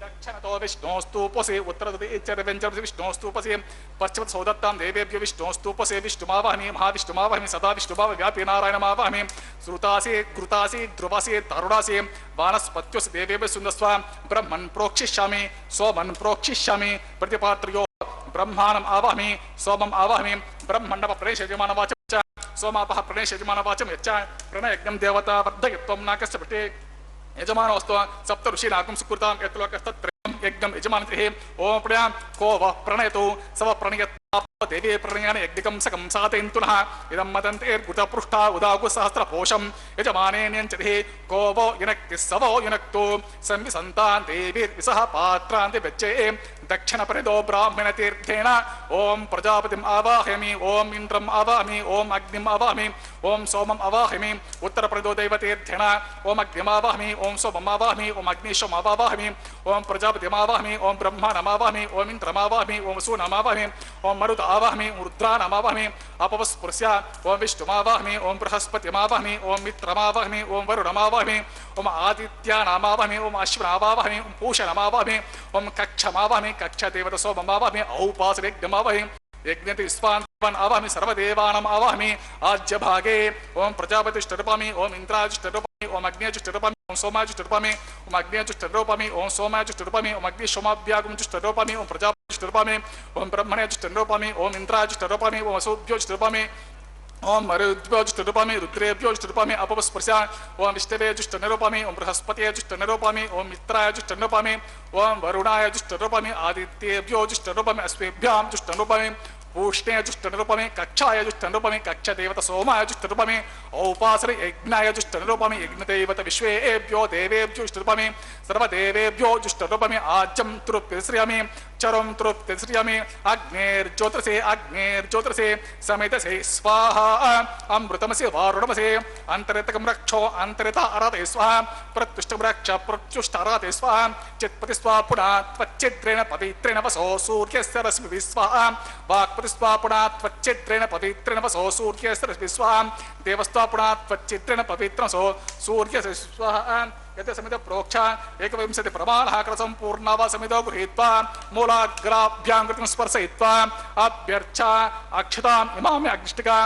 दक्षिणतो विष्णोस्तूपोऽसि उत्तरदिच्चरव्यञ्जमसि विष्णोस्तूपोऽसि पश्चिमतो सौदत्तां देवेभ्यो विष्णोस्तूपोऽसि विष्णुमावाहमि महाविष्णुमावाहमि सदा विष्णुभावव्यापी नारायणमावाहमि श्रुतासि कृतासि ध्रुवासि तरुणासि वानस्पत्योऽसि देवेभ्यः सुन्दस्व ब्रह्मन् प्रोक्षिष्यामि सोमन् प्रोक्षिष्यामि प्रतिपात्र्यो ब्रह्माणम् आवाहमि सोमम् आवाहमि ब्रह्मण्डप प्रणेशयजमानवाचं च सोमापः प्रणेशयजमानवाचं यच्च प्रणयज्ञं देवता वर्धयत्वं नाकस्य पटे यजमानोऽस्तु सप्त ऋषीनागं सुकृतां यत्र लोकस्तत्रयं यज्ञं यजमानतिः ॐ प्रणयां को वः प्रणयतु सव प्रणयत् देवी प्रणयान यज्ञकं सकं साधयन्तुनः इदं मदन्तेर्गुतपृष्ठा उदागु सहस्रपोषं यजमानेन्यञ्चतिः को वो युनक्ति सवो युनक्तु संविसन्तान् देवीर्विसह पात्रान्ति व्यच्चे दक्षिणपरिदो ब्राह्मणतीर्थेन ॐ प्रजापतिम् आवाहयामि ॐ इन्द्रम् आवाहयामि ॐ अग्निम् आवाहयामि ॐ सोमम् आवाहयामि उत्तरपरिदो दैवतीर्थेन ॐ अग्निम् आवाहयामि ॐ सोमम् आवाहयामि ॐ अग्निशम् आवाहयामि ॐ प्रजापतिम् आवाहयामि ॐ ब्रह्माणम् आवाहयामि ॐ इन्द्रम् आवाहयामि ॐ सूनम् आवाहयामि ॐ मरुत आवाहयामि रुद्राणमावाहयामि अपवस्पृश्य ॐ विष्णुमावाहयामि ॐ बृहस्पतिमावाहयामि ॐ मित्रमावाहयामि ॐ वरुणमावाहयामि ॐ आदित्यानामावाहयामि ॐ अश्विनावाहयामि ॐ पूषणमावाहयामि ॐ कक्षमावाहयामि कक्षदेवता सोममावाहयामि औपासनयज्ञमावाहयामि यज्ञति स्वान् आवाहयामि सर्वदेवानाम् आवाहयामि आज्यभागे ॐ प्रजापतिष्ठरूपामि ॐ इन्द्राजुष्ठरूपामि ॐ अग्नेजुष्ठरूपामि ॐ सोमाजुष्ठरूपामि ॐ अग्नेजुष्ठरूपामि ॐ सोमाजुष्ठरूपामि ॐ अग्निशोमाभ्यागुंजुष्ठरूपामि ॐ प्रजापतिष्ठरूपामि ॐ ब्रह्मणेजुष्ठरूपामि ॐ इन्द्राजुष्ठरूपामि ॐ वसुभ्योजुष्ठरूपामि ओम मरुद्भ्योजुष्टरूपामि रुद्रेभ्योजुष्टरूपामि अपवस्पृश्य ओम विष्णवेजुष्टनिरूपामि ओम बृहस्पतिजुष्टनिरूपामि ओम मित्रायजुष्टनिरूपामि ओम वरुणायजुष्टनिरूपामि आदित्येभ्योजुष्टनिरूपामि अश्वेभ्यां जुष्टनिरूपामि पूष्णेजुष्टनिरूपामि कक्षायजुष्टनिरूपामि कक्षदेवता सोमायजुष्टनिरूपामि औपासने यज्ञायजुष्टनिरूपामि यज्ञदेवता विश्वेभ्यो देवेभ्योजुष्टनिरूपामि सर्वदेवेभ्यो जुष्टनिरूपामि आज्यं तृप्तिश्रियामि चरम तृप्तिश्रियामि अग्नेर्ज्योतिषे समेतसे स्वाहा अमृतमसि वारुणमसि अंतरितकं रक्षो अंतरिता आराधे स्वाहा प्रत्युष्टं रक्ष प्रत्युष्ट आराधे स्वाहा चित्पति स्वाहा पुनः त्वच्चिद्रेण पवित्रेण वसो सूर्यस्य रश्मिभिः स्वाहा वाक्पति स्वाहा पुनः त्वच्चिद्रेण पवित्रेण वसो सूर्यस्य रश्मिभिः स्वाहा देवस्त्वा पुनः त्वच्चिद्रेण पवित्रं वसो सूर्यस्य स्वाहा यत् समित प्रोक्षा एकविंशति प्रमाणः कृतसम्पूर्णः वा समितो गृहीत्वा मूलाग्राभ्यां कृतं स्पर्शयित्वा अभ्यर्चा अक्षताम् इमाम्य अग्निष्टिका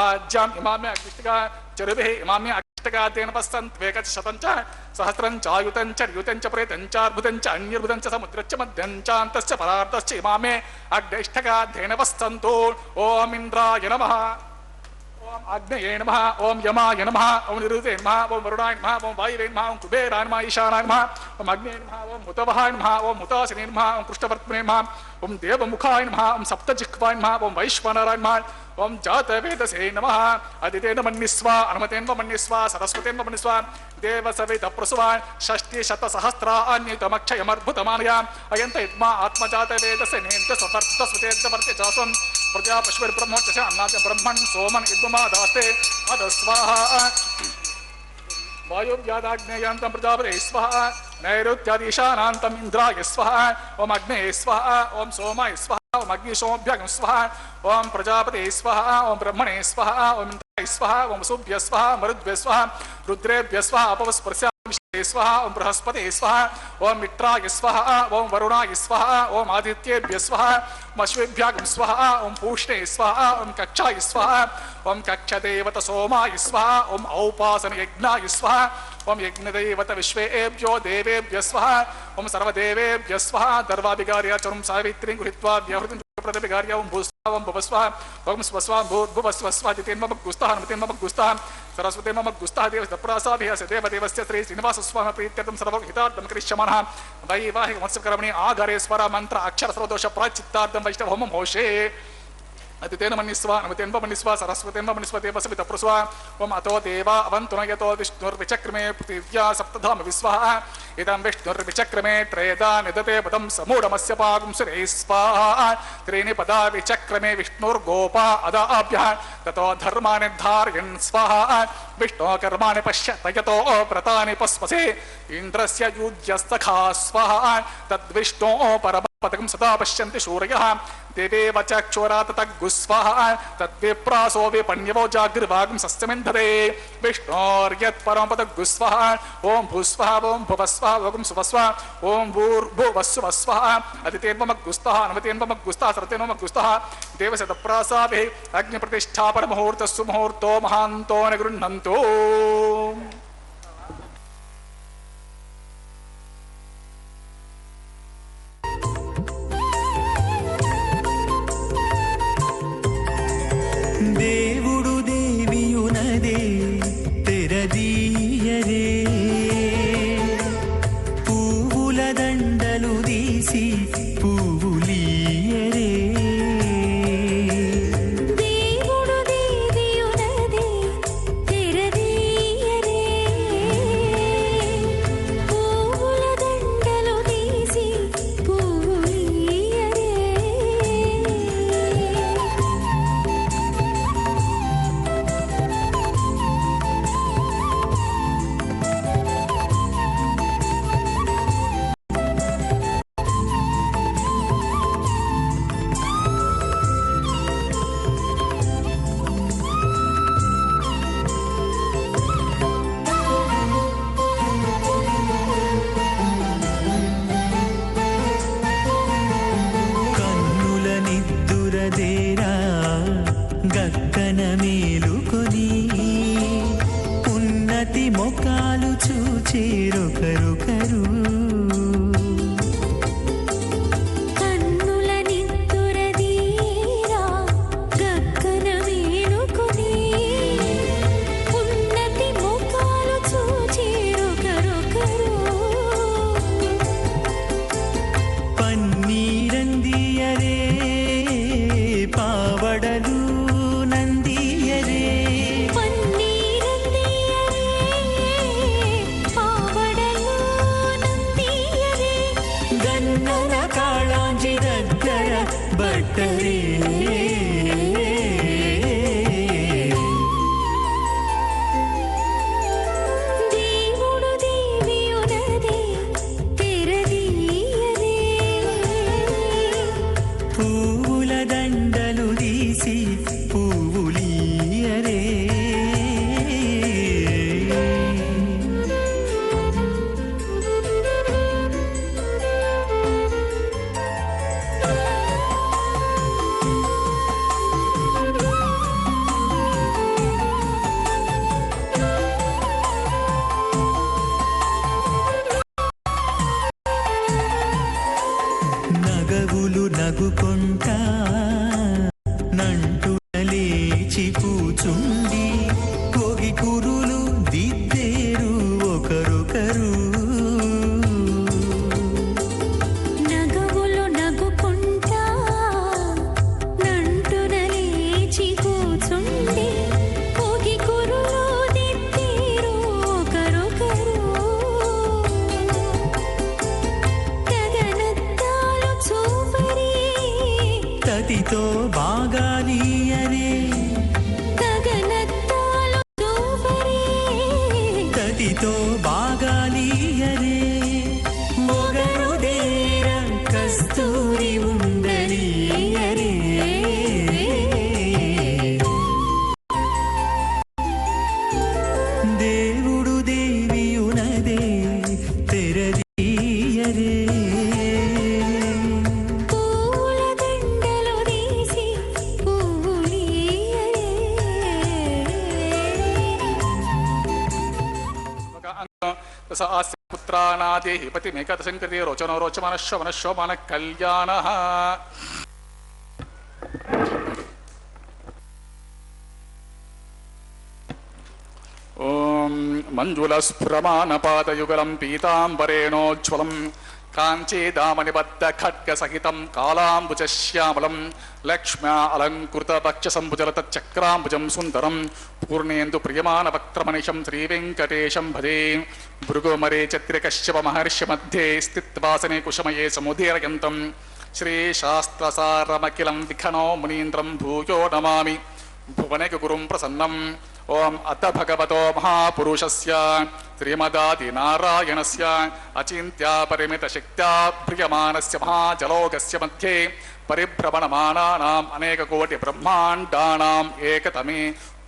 आज्याम् इमाम्य अग्निष्टिका चरुभिः इमाम्य अग्निष्टिका तेन पश्यन्त्वेक शतं च सहस्रं च आयुतं च र्युतं च प्रेतं च अर्बुदं च अन्यर्बुदं च समुद्रं च मध्यं च अन्तश्च परार्धश्च इमामे अग्निष्टिका तेन पश्यन्तु ॐ इन्द्राय नमः ओम अग्नये नमः ओम यमाय नमः ओम निरुते नमः ओम वरुणाय नमः ओम वायुवे नमः ओम कुबेराय नमः ईशानाय नमः ओम अग्नये नमः ओम हुतवहाय नमः ओम हुतासिने नमः ओम कृष्णवर्त्मने नमः ओम देवमुखाय नमः ओम सप्तजिह्वाय नमः ओम वैश्वानराय नमः ओम जातवेदसे नमः अदितेन मन्यस्व अनुमतेन मन्यस्व सरस्वतेन मन्यस्व देवसवित प्रसुवा षष्टि शतसहस्रा अन्यतमक्षयमर्भुतमानया अयन्त इत्मा आत्मजातवेदसे नेन्त सवर्त सुतेद्ध वर्ते जासं प्रजा पशुभिर् ब्रह्मोच्च अन्नाच ब्रह्मन् सोमन् इद्मा दास्ते अदस्वाहा वायुव्यादाग्नेयान्तं प्रजापते स्वाहा नैऋत्यादिशानान्तं इन्द्राय स्वाहा ओम अग्ने स्वाहा ओम सोमाय स्वाहा ओम अग्निशोभ्यगं स्वाहा ओम प्रजापते स्वाहा ओम ब्रह्मणे स्वाहा ओम इन्द्राय स्वाहा ओम वसुभ्य स्वाहा मरुद्भ्य स्वाहा रुद्रेभ्य स्वाहा अपवस्पृश्य स्वाहा ओम बृहस्पते स्वाहा ओम मित्राय स्वाहा ओम वरुणाय स्वाहा ओम आदित्येभ्य स्वाहा ओम अश्वेभ्यागं स्वाहा ओम पूष्णे स्वाहा ओम कक्षाय स्वाहा ओम कक्षदेवता सोमाय स्वाहा ओम औपासन यज्ञाय स्वाहा ఓం యజ్ఞదేవత విశ్వేభ్యో దేవేభ్య స్వః ఓం సర్వదేవేభ్య స్వః దర్వాభిగార్యాచరం సావిత్రీం గృహీత్వా వ్యవహృతిం ప్రతిభిగార్య ఓం భూస్వ ఓం భువస్వ ఓం స్వస్వ భూర్భువస్వ జితేన్మమ గుస్తః హనుమతేన్మమ గుస్తః సరస్వతేన్మమ గుస్తః దేవస్తప్రాసాభిః దేవదేవస్య శ్రీ శ్రీనివాసస్వామి ప్రీత్యర్థం సర్వహితార్థం కరిష్యమానః వైవాహిక మత్స్యకర్మణి ఆగారే స్వర మంత్ర అక్షర సర్వదోష ప్రాచిత్తార్థం వైష్ణవ హోమం హోషే అతిథేన మన్నిస్వ నమతేన్వ మన్నిస్వ సరస్వతేన్వ మన్నిస్వ దేవసవిత ప్రస్వ ఓం అతో దేవ అవంతున యతో విష్ణుర్విచక్రమే పృథివ్యా సప్తధామ విశ్వః ఇదం విష్ణుర్విచక్రమే త్రేదా నిదతే పదం సమూఢమస్య పాగం సురే స్వాహ త్రీని పదా విచక్రమే విష్ణుర్గోపా అదాభ్యః తతో ధర్మాని ధారయన్ స్వాహ విష్ణో కర్మాణి పశ్యత యతో వ్రతాని పస్పసే ఇంద్రస్య యూజ్యస్తఖా స్వాహ తద్విష్ణో పరమ పదకం సదా పశ్యంతి శూరయః దేవేవ చక్షురా తద్గుస్వాహ తద్విప్రాసో విపణ్యవో జాగ్రవాగం సస్యమింధతే విష్ణోర్యత్ పరమ పదగుస్వాహ ఓం భూస్వః ఓం భువస్వః ఓం సువస్వ ఓం భూర్భువస్సువస్వః అదితేన్వమగ్గుస్తః నమతేన్వమగ్గుస్తః సరతేన్వమగ్గుస్తః దేవశతప్రాసాభిః అగ్నిప్రతిష్ఠాపన ముహూర్తస్సు ముహూర్తో మహాంతో నిగృహ్ణంతు. దేవుడు దేవియునదే తెరదీయరే పువ్వుల దండలు తీసి పువ్వులీయరే దేవుడు దేవియునదే తెరదీయరే పువ్వుల దండలు తీసి పువ్వులీయరే కన్నుల నిద్దురదేరా గక్కన మేలుకొని ఉన్నతి మొకాలు చూచేరొకరొకరు కన్నుల నిద్దురదీరా గక్కన మేలుకొని ఉన్నతి ముఖాలు చూచేరొకరొకరు పన్నీరందియరే పావడలు నందియరే పన్నీరందియరే పావడలు నందియరే గన్నన కాళాంజి దగ్గర బట్టరే దేవుడు దేవియునదే తెరదీయరే పువ్వుల దండలు తీసి పువ్వులీయరే నగవులు నగుకొంటా నంటున లేచి కూచుండి కోగి కురులు దిద్దేరు ఒకరొకరు నగవులు నగుకుంటా నంటున లేచి కూచుండి పోగి కురులు దిద్దేరు ఒకరొకరు తగనత్తాలు చూపరి తతితో బాగాలీయరే తగనత్తాలు చూపరి తతితో బాగాలీయరే మొగరు దేర కస్తూరి ఉండలీయరే దేవుడు దేవియునదే తెరదీయరే పూల దండలు తీసి పువ్వులీయరే ఒక स आस्य पुत्रानादेहि पतिमेकदशङ्कृते रोचनो रोचमानश्वमनश्वमानः कल्याणः ॐ मञ्जुलस्फुरमानपादयुगलं पीताम्बरेणोज्ज्वलं काञ्चीदामनिबद्धखड्गसहितं कालाम्बुजश्यामलं लक्ष्म्या अलङ्कृतवक्षसम्भुजलतच्चक्राम्बुजं सुन्दरं पूर्णेन्दुप्रियमाणवक्त्रमनिशं श्रीवेङ्कटेशं भजे भृगुमरे चत्रिकश्यपमहर्षिमध्ये स्थित्वासने कुशमये समुदीरयन्तं श्रीशास्त्रसारमखिलं विखनो मुनीन्द्रं भूयो नमामि भुवनैकगुरुं प्रसन्नम् ओम अथ भगवतो महापुरुषस्य श्रीमदादिनारायणस्य अचिन्त्या परिमितशक्त्या प्रियमानस्य महाजलोकस्य मध्ये परिभ्रमणमानानाम् अनेककोटिब्रह्माण्डानाम् एकतमे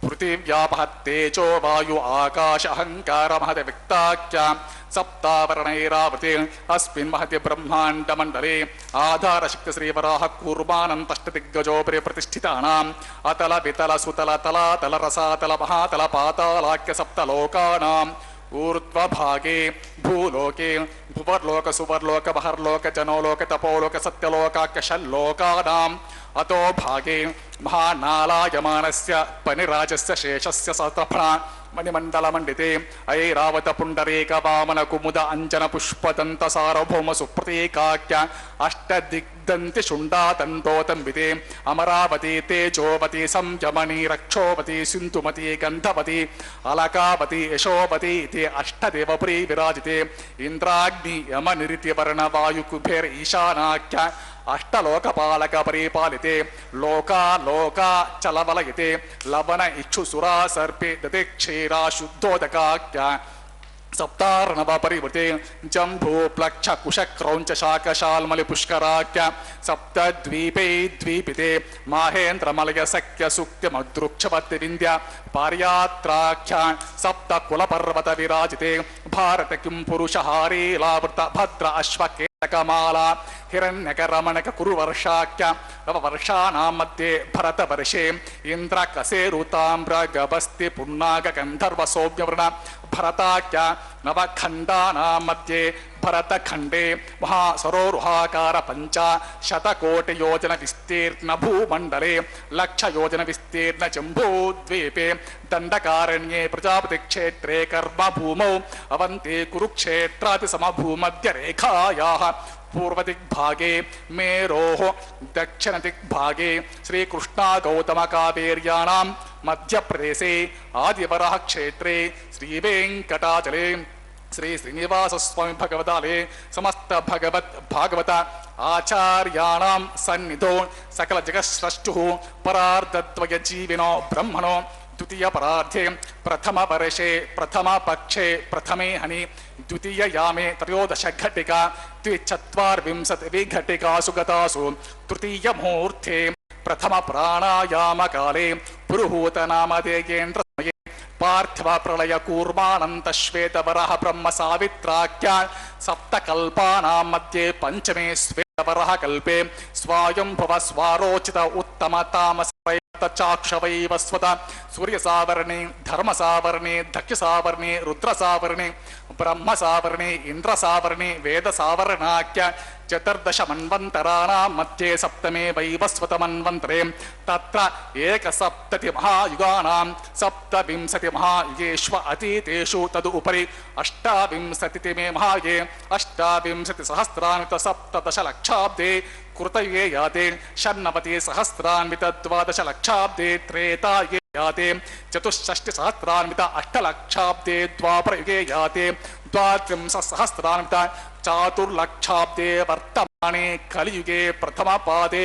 पृथिव्यापः तेजो वायु आकाश अहङ्कार महति विक्ताख्या सप्तावरणैरावृते अस्मिन् महति ब्रह्माण्डमण्डले आधारशक्ति श्रीवराह कूर्मानन्तष्टदिग्गजोपरि प्रतिष्ठितानाम् अतल वितल सुतल तलातल रसातल महातल पातालाख्य सप्तलोकानाम् ऊर्ध्वभागे भूलोके भुवर्लोक सुवर्लोक बहर्लोक जनोलोक तपोलोक सत्यलोकाख्य षल्लोकानाम् अतो भागे महानालायमानस्य पनिराजस्य शेषस्य सतफणा मणिमण्डलमण्डिते ऐरावत पुण्डरीक वामन कुमुद अञ्जन पुष्पदन्त सार्वभौम सुप्रतीकाख्य अष्टदिग्दन्ति शुण्डातण्डोतम्बिते अमरावती तेजोवती संयमनी रक्षोवती सिन्धुमती गन्धवती अलकावती यशोवती इति अष्टदेवपुरी विराजिते इन्द्राग्नि यमनिरिति वर्ण वायु कुबेर ईशानाख्य अष्टलोकपालक परिपालिते लोका लोका चलवलयते लवण इक्षुसुरा सर्पे दते क्षीरा शुद्धोदकाख्या सप्तार्णव परिवृते जम्बू प्लक्ष कुश क्रौंच शाकशाल्मलि पुष्कराख्य सप्तद्वीपे द्वीपिते माहेन्द्रमलय सख्य सुक्त्य मद्रुक्षवत् विन्द्य पार्यात्राख्य सप्त कुलपर्वत विराजिते भारत किं पुरुषहारी लावृत भद्र अश्व कमाला हिरण्यकरमणक कुरुवर्षाख्य नववर्षाणां मध्ये भरतवर्षे इन्द्रकसेरुताम्र गभस्ति पुन्नाग गन्धर्व सौम्यवर्ण भरताख्य नवखण्डानां मध्ये भरतखण्डे महासरोरुहाकार पञ्चाशतकोटियोजन विस्तीर्ण भूमण्डले लक्षयोजन विस्तीर्ण जम्बूद्वीपे दण्डकारण्ये प्रजापतिक्षेत्रे कर्मभूमौ अवन्ते कुरुक्षेत्रातिसमभूमध्यरेखायाः पूर्वदिग्भागे मेरोः दक्षिणदिग्भागे श्रीकृष्णा गौतम कावेर्याणां मध्यप्रदेशे आदिवरः क्षेत्रे श्रीवेङ्कटाचले श्री श्रीनिवास स्वामी भगवतालये समस्त भागवत आचार्याणां सन्निधौ सकल जगत्स्रष्टुः परार्धद्वय जीविनो ब्रह्मणो द्वितीय परार्धे प्रथम वर्षे प्रथम पक्षे प्रथमे हनि द्वितीय यामे त्रयोदश घटिका द्विचत्वार्विंशति घटिकासु गतासु तृतीय मुहूर्ते प्रथम प्राणायाम काले पुरुहूत नामधेयेन्द्र पार्थिव प्रलय कूर्मानंत श्वेतवरः ब्रह्म सावित्राख्या सप्तकल्पानां मध्ये पंचमे श्वेतवरः कल्पे स्वायंभव स्वारोचित उत्तम तामस चाक्षवैवस्वत सूर्यसावर्णे धर्मसावर्णे दक्षसावर्णे रुद्रसावर्णे ब्रह्मसावर्णे इंद्रसावर्णे वेदसावर्णाख्य चतुर्दश मन्वन्तराणां मध्ये सप्तमे वैवस्वत मन्वन्तरे तत्र एकसप्तति महायुगानां सप्तविंशति महायुगेष्व अतीतेषु तदुपरि अष्टाविंशतितमे महायुगे अष्टाविंशति सहस्रान्वित सप्तदश लक्षाब्दे कृतयुगे याते षण्णवति सहस्रान्वित द्वादश लक्षाब्दे त्रेतायुगे याते चतुष्षष्टि सहस्रान्वित अष्टलक्षाब्दे द्वापरयुगे याते द्वात्रिंशत् सहस्रान्वित चातुर्लक्षाब्दे वर्तमाने कलियुगे प्रथम पादे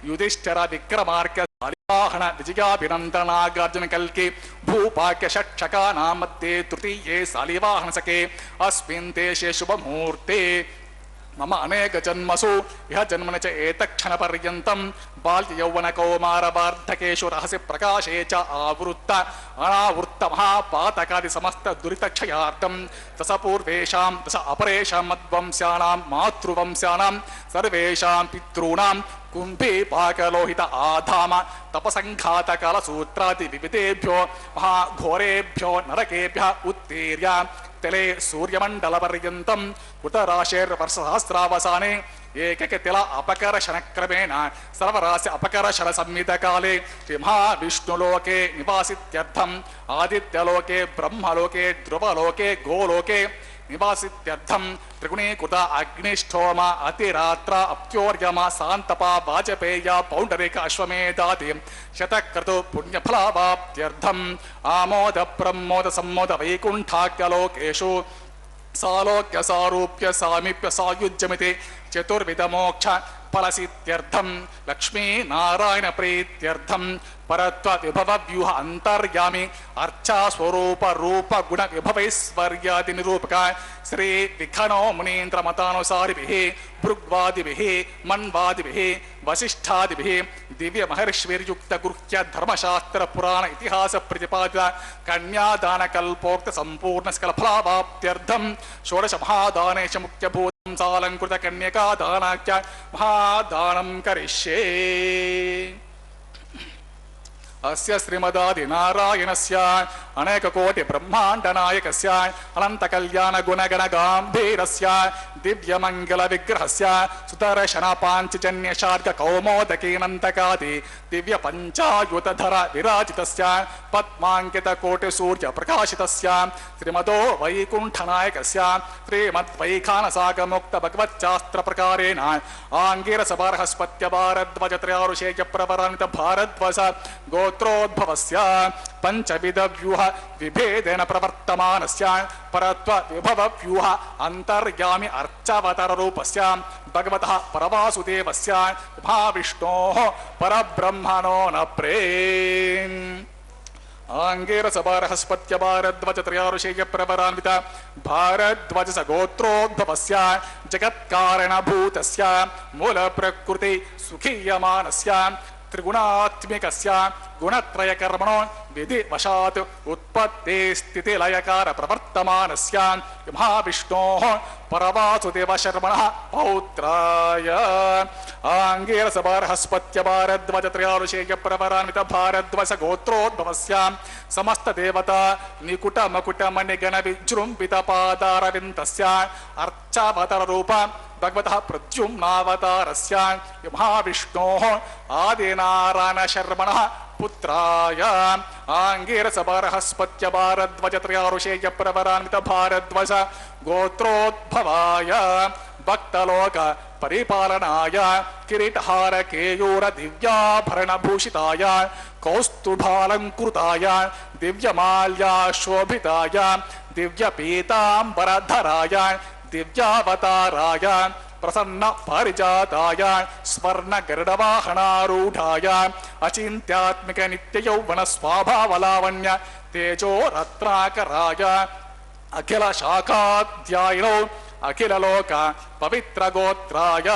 युधिष्ठिर विक्रमार्क सालिवाहन विजयाभिनन्दनागार्जुन कल्के भूपाक्य षट्शकानां मध्ये तृतीये सालिवाहन सके अस्मिन् देशे शुभमुहूर्ते मम अनेक जन्मसु यह जन्मन च एतक्षण पर्यन्तं बाल्य यौवन कौमार वार्धकेषु रहस्य प्रकाशे च आवृत्त अनावृत्त महापातकादि समस्त दुरितक्षयार्थं दश पूर्वेषां दश अपरेषां मद्वंस्यानां मातृवंस्यानां सर्वेषां पितॄणां कुंभे पाकलोहित आधाम तपसंघात कालसूत्रादि विविधेभ्यो महाघोरेभ्यो नरकेभ्यः उत्तीर्य तिले सूर्यमण्डलपर्यन्तं कृतराशेर्वर्षसहस्रावसाने एककतिल अपकर्षणक्रमेण सर्वराशि अपकर्षणसंहितकाले श्रीमहाविष्णुलोके निवासित्यर्थम् आदित्यलोके ब्रह्मलोके ध्रुवलोके गोलोके निवासित्यर्थं त्रिगुणीकृत अग्निष्ठोम अतिरात्र अप्योर्यम शान्तपा वाजपेय पौण्डरिक अश्वमेधादि शतक्रतु पुण्यफलावाप्त्यर्थम् आमोद प्रमोद सम्मोद वैकुण्ठाख्यलोकेषु सालोक्य सारूप्य सामीप्य सायुज्यमिति चतुर्विध मोक्ष फलसित्यर्थं लक्ष्मी नारायण प्रीत्यर्थं परत्व विभव व्यूह अंतर्यामी अर्चा स्वरूप रूप गुण विभवैश्वर्यादि निरूपक श्री विखनो मुनीन्द्र मतानुसारिभिः भृग्वादिभिः मन्वादिभिः वसिष्ठादिभिः दिव्य महर्षिर्युक्त गुह्य धर्मशास्त्र पुराण इतिहास प्रतिपादित कन्यादान कल्पोक्त संपूर्ण सकल फलावाप्त्यर्थं षोडश महादानेश मुख्यभूत सालंकृत कन्यका दानाख्य महादानं करिष्ये। अस्य श्रीमदादि नारायणस्य अनेक कोटि ब्रह्मांड नायकस्य अनंत कल्याण गुणगण गांभीरस्य दिव्य मंगल विग्रहस्य सुदर्शन पांचजन्य शार्क कौमोदकीनंतकादि दिव्य पंचायुतधर विराजितस्य पद्मांकित कोटि सूर्य प्रकाशितस्य श्रीमदो वैकुंठ नायकस्य श्रीमद्वैखानसागमुक्त भगवच्चास्त्र प्रकारेण आंगिरस बृहस्पत्य भारद्वाज त्रयारुषेय प्रवरान्वित भारद्वाज गोत्रोद्भवस्य पंचविध व्यूह विभेदेन प्रवर्तमानस्य परत्व विभव व्यूह अंतर्यामी अर्चावतार रूपस्य भगवतः परवासुदेवस्य महाविष्णोः परब्रह्मणो न प्रेम आंगेरस बृहस्पत्य भारद्वाज त्रयारुषेय प्रवरान्वित भारद्वाज गोत्रोद्भवस्य जगत्कारणभूतस्य मूल प्रकृति सुखीयमानस्य त्रिगुणात्मिकस्य गुणत्रय कर्मणो विधि वशात् उत्पत्ति स्थिति लयकार प्रवर्तमानस्य महाविष्णोः परवासुदेव शर्मणः पौत्राय आंगीरस बृहस्पत्य भारद्वाज त्रयारुषेय प्रवरान्वित भारद्वाज गोत्रोद्भवस्य समस्त देवता निकुट मकुट मणिगण विजृंभित पादारविन्दस्य अर्चावतार रूप भगवतः प्रद्युम्नावतारस्य महाविष्णोः आदिनारायण शर्मणः पुत्राय आंगीरस बृहस्पत्य भारद्वाज त्रयारुषेय प्रवरान्वित भारद्वाज गोत्रोद्भवाय भक्तलोक परिपालनाय किरीटहार केयूर दिव्याभरण भूषिताय कौस्तुभालंकृताय दिव्यमाल्या शोभिताय दिव्य पीतांबरधराय दिव्यावताराय प्रसन्न पारिजाताय स्वर्ण गरुडवाहनारूढ़ाय अचिंत्यात्मिक नित्य यौवन स्वाभावलावण्य तेजो रत्नाकराय अखिल शाखाध्यायिनो अखिल लोक पवित्र गोत्राय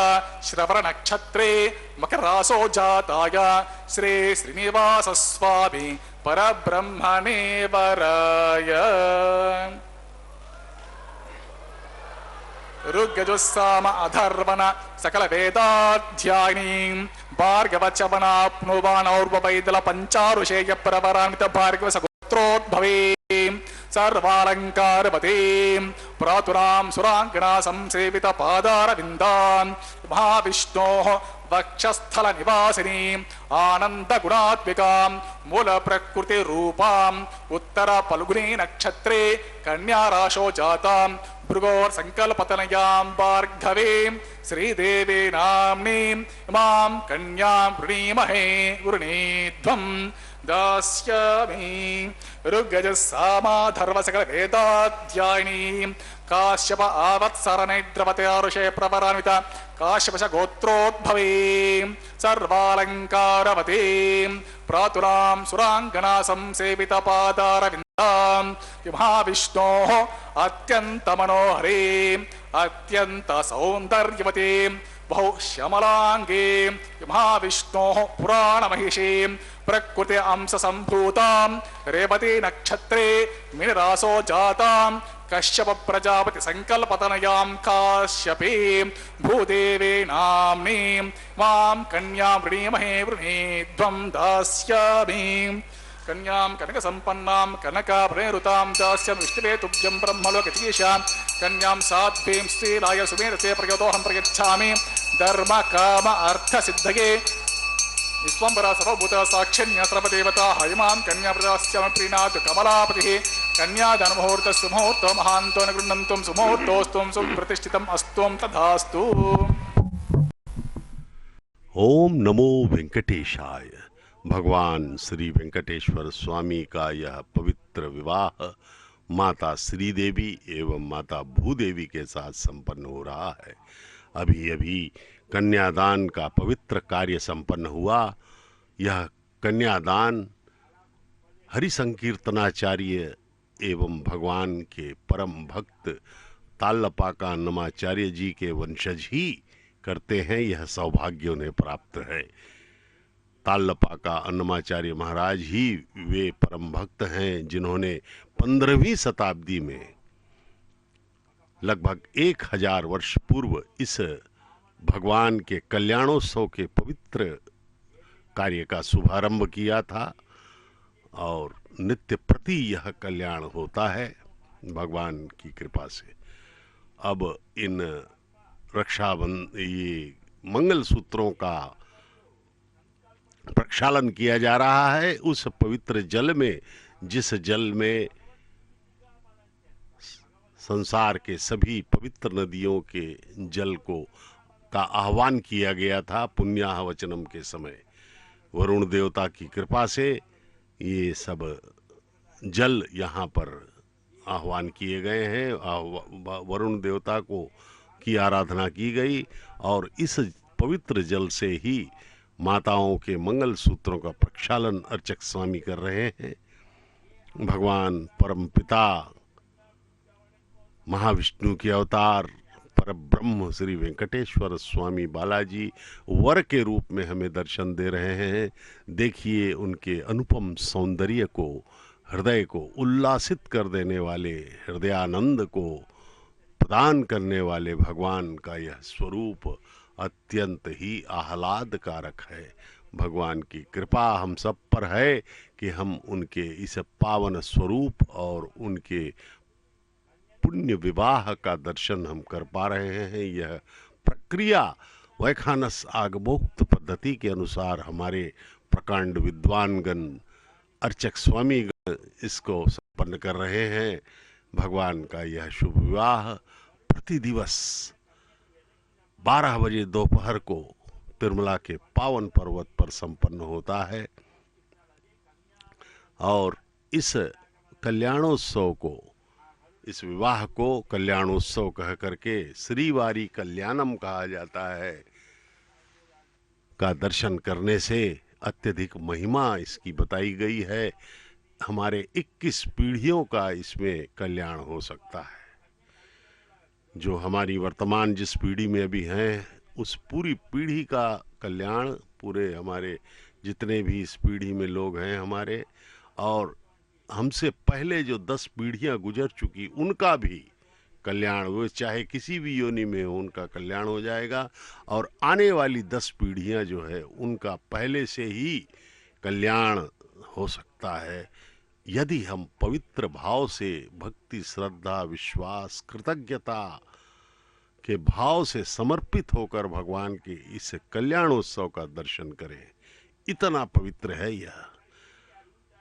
श्रवण नक्षत्रे मकरासो जाताय श्री श्रीनिवास स्वामी परब्रह्मणे वराय ऋग्यजुस्साम अधर्वण सकल वेदाध्यायिनीं भार्गवचवनाप्नुवानौर्वैदल पंचारुषेय प्रवरान्वित भार्गव सगोत्रोद्भवीं सर्वालंकारवतीं प्रातुरां सुरांगना संसेवित पादारविन्दां महाविष्णोः वक्षस्थल निवासिनीं आनंद गुणात्मिकां मूल प्रकृति रूपां उत्तर फल्गुनी नक्षत्रे कन्या राशो जातां भृगोर संकल्पतनयां भार्गवीं श्रीदेवी नाम्नीं इमां कन्यां वृणीमहे वृणीध्वं दास्यामि ऋग्यजुस्सामाधर्व सकल वेदाध्यायिनीं काश्यप आवत्सरनेद्रवत्यारुषे प्रवरान्वित काश्यपश गोत्रोद्भवीं सर्वालंकारवतीं प्रातुरां सुरांगना संसेवित पादारविन्दां महाविष्णोः अत्यंत मनोहरीं अत्यंत सौंदर्यवतीं बहु श्यामलांगीं महाविष्णोः पुराणमहिषीं प्रकृति अंश संभूतां रेवती नक्षत्रे मीनरासो जातां कश्यप प्रजापति संकल्पतनयां काश्यपीं भूदेवी नाम्नीं मां कन्यां वृणीमहे वृणीध्वं दास्यामि कन्यां कनकसम्पन्नां कनकाभरणैरुतां चास्यं विष्णवे तुभ्यं ब्रह्मलोकचिकीर्षां कन्यां साध्वीं श्रीराय सुमेधसे प्रयतोऽहं प्रयच्छामि धर्म काम अर्थसिद्धये विश्वम्बरा सर्वभूत साक्षिण्य सर्वदेवता हयमां कन्याप्रदास्यामि प्रीणातु कमलापतिः कन्यादानमुहूर्त सुमुहूर्तो महान्तो न गृह्णन्तुं सुमुहूर्तोऽस्तुं सुप्रतिष्ठितम् अस्त्वं तथास्तु। ओम नमो वेंकटेशाय। भगवान श्री वेंकटेश्वर स्वामी का यह पवित्र विवाह माता श्रीदेवी एवं माता भूदेवी के साथ संपन्न हो रहा है। अभी अभी कन्यादान का पवित्र कार्य संपन्न हुआ। यह कन्यादान हरि संकीर्तनाचार्य एवं भगवान के परम भक्त तालपाका अन्नमाचार्य जी के वंशज ही करते हैं। यह सौभाग्य उन्हें प्राप्त है। तालपाका अन्नमाचार्य महाराज ही वे परम भक्त हैं जिन्होंने 15वीं शताब्दी में लगभग 1000 वर्ष पूर्व इस भगवान के कल्याणोत्सव के पवित्र कार्य का शुभारंभ किया था और नित्य प्रति यह कल्याण होता है भगवान की कृपा से। अब इन ये मंगल सूत्रों का प्रक्षालन किया जा रहा है उस पवित्र जल में, जिस जल में संसार के सभी पवित्र नदियों के जल का आह्वान किया गया था पुण्याह वचनम के समय। वरुण देवता की कृपा से ये सब जल यहाँ पर आह्वान किए गए हैं। वरुण देवता की आराधना की गई और इस पवित्र जल से ही माताओं के मंगल सूत्रों का प्रक्षालन अर्चक स्वामी कर रहे हैं। भगवान परम पिता महाविष्णु के अवतार परब्रह्म श्री वेंकटेश्वर स्वामी बालाजी वर के रूप में हमें दर्शन दे रहे हैं। देखिए उनके अनुपम सौंदर्य को, हृदय को उल्लासित कर देने वाले, हृदयानंद को प्रदान करने वाले भगवान का यह स्वरूप अत्यंत ही आह्लादकारक है। भगवान की कृपा हम सब पर है कि हम उनके इस पावन स्वरूप और उनके पुण्य विवाह का दर्शन हम कर पा रहे हैं। यह प्रक्रिया वैखानस आगमोक्त पद्धति के अनुसार हमारे प्रकांड विद्वानगण अर्चक स्वामीगण इसको संपन्न कर रहे हैं। भगवान का यह शुभ विवाह प्रति दिवस 12 बजे दोपहर को तिरुमला के पावन पर्वत पर संपन्न होता है और इस कल्याणोत्सव को, इस विवाह को कल्याणोत्सव कह करके श्रीवारी कल्याणम कहा जाता है, का दर्शन करने से अत्यधिक महिमा इसकी बताई गई है। हमारे 21 पीढ़ियों का इसमें कल्याण हो सकता है। जो हमारी वर्तमान जिस पीढ़ी में अभी हैं उस पूरी पीढ़ी का कल्याण, पूरे हमारे जितने भी इस पीढ़ी में लोग हैं हमारे, और हमसे पहले जो 10 पीढ़ियां गुजर चुकी उनका भी कल्याण, वो चाहे किसी भी योनि में हो उनका कल्याण हो जाएगा। और आने वाली 10 पीढ़ियां जो है उनका पहले से ही कल्याण हो सकता है यदि हम पवित्र भाव से, भक्ति, श्रद्धा, विश्वास, कृतज्ञता के भाव से समर्पित होकर भगवान के इस कल्याणोत्सव का दर्शन करें। इतना पवित्र है यह।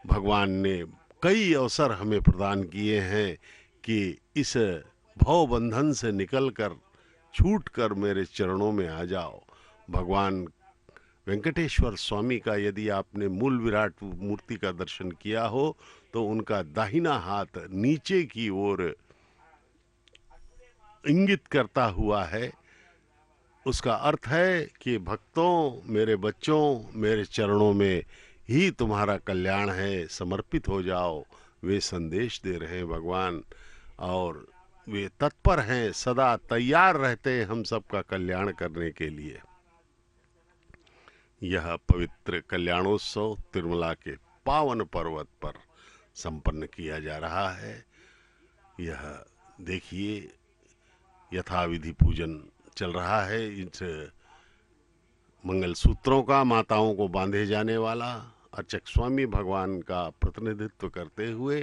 भगवान ने कई अवसर हमें प्रदान किए हैं कि इस भव बंधन से निकलकर, छूटकर मेरे चरणों में आ जाओ। भगवान वेंकटेश्वर स्वामी का यदि आपने मूल विराट मूर्ति का दर्शन किया हो तो उनका दाहिना हाथ नीचे की ओर इंगित करता हुआ है। उसका अर्थ है कि भक्तों, मेरे बच्चों, मेरे चरणों में ही तुम्हारा कल्याण है, समर्पित हो जाओ। वे संदेश दे रहे हैं भगवान और वे तत्पर हैं, सदा तैयार रहते हैं हम सबका कल्याण करने के लिए। यह पवित्र कल्याणोत्सव तिरुमला के पावन पर्वत पर संपन्न किया जा रहा है। यह देखिए यथाविधि पूजन चल रहा है। इस मंगल सूत्रों का, माताओं को बांधे जाने वाला, अर्चक स्वामी भगवान का प्रतिनिधित्व करते हुए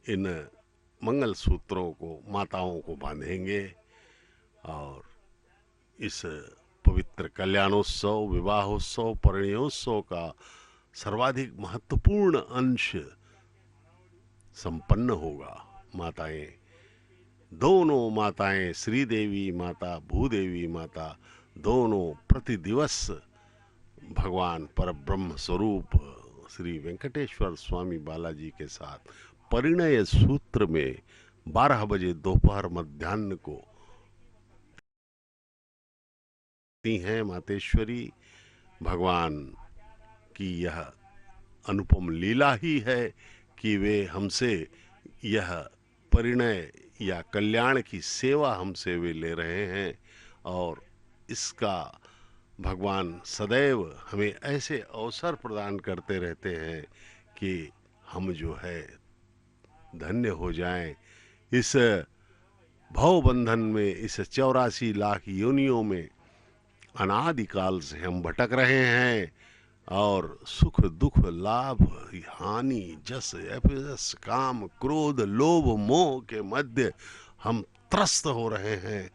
इन मंगल सूत्रों को माताओं को बांधेंगे और इस पवित्र कल्याणोत्सव, विवाहोत्सव, परिणयोत्सव का सर्वाधिक महत्वपूर्ण अंश संपन्न होगा। माताएं, दोनों माताएं, श्री देवी माता, भूदेवी माता, दोनों प्रति दिवस भगवान परब्रह्म स्वरूप श्री वेंकटेश्वर स्वामी बालाजी के साथ परिणय सूत्र में 12 बजे दोपहर मध्याह्न को हैं। मातेश्वरी भगवान की यह अनुपम लीला ही है कि वे हमसे यह परिणय या कल्याण की सेवा हमसे वे ले रहे हैं और इसका भगवान सदैव हमें ऐसे अवसर प्रदान करते रहते हैं कि हम जो है धन्य हो जाएं। इस भवबंधन में, इस 84 लाख योनियों में अनादिकाल से हम भटक रहे हैं और सुख दुख, लाभ हानि, जस अपयश, काम क्रोध लोभ मोह के मध्य हम त्रस्त हो रहे हैं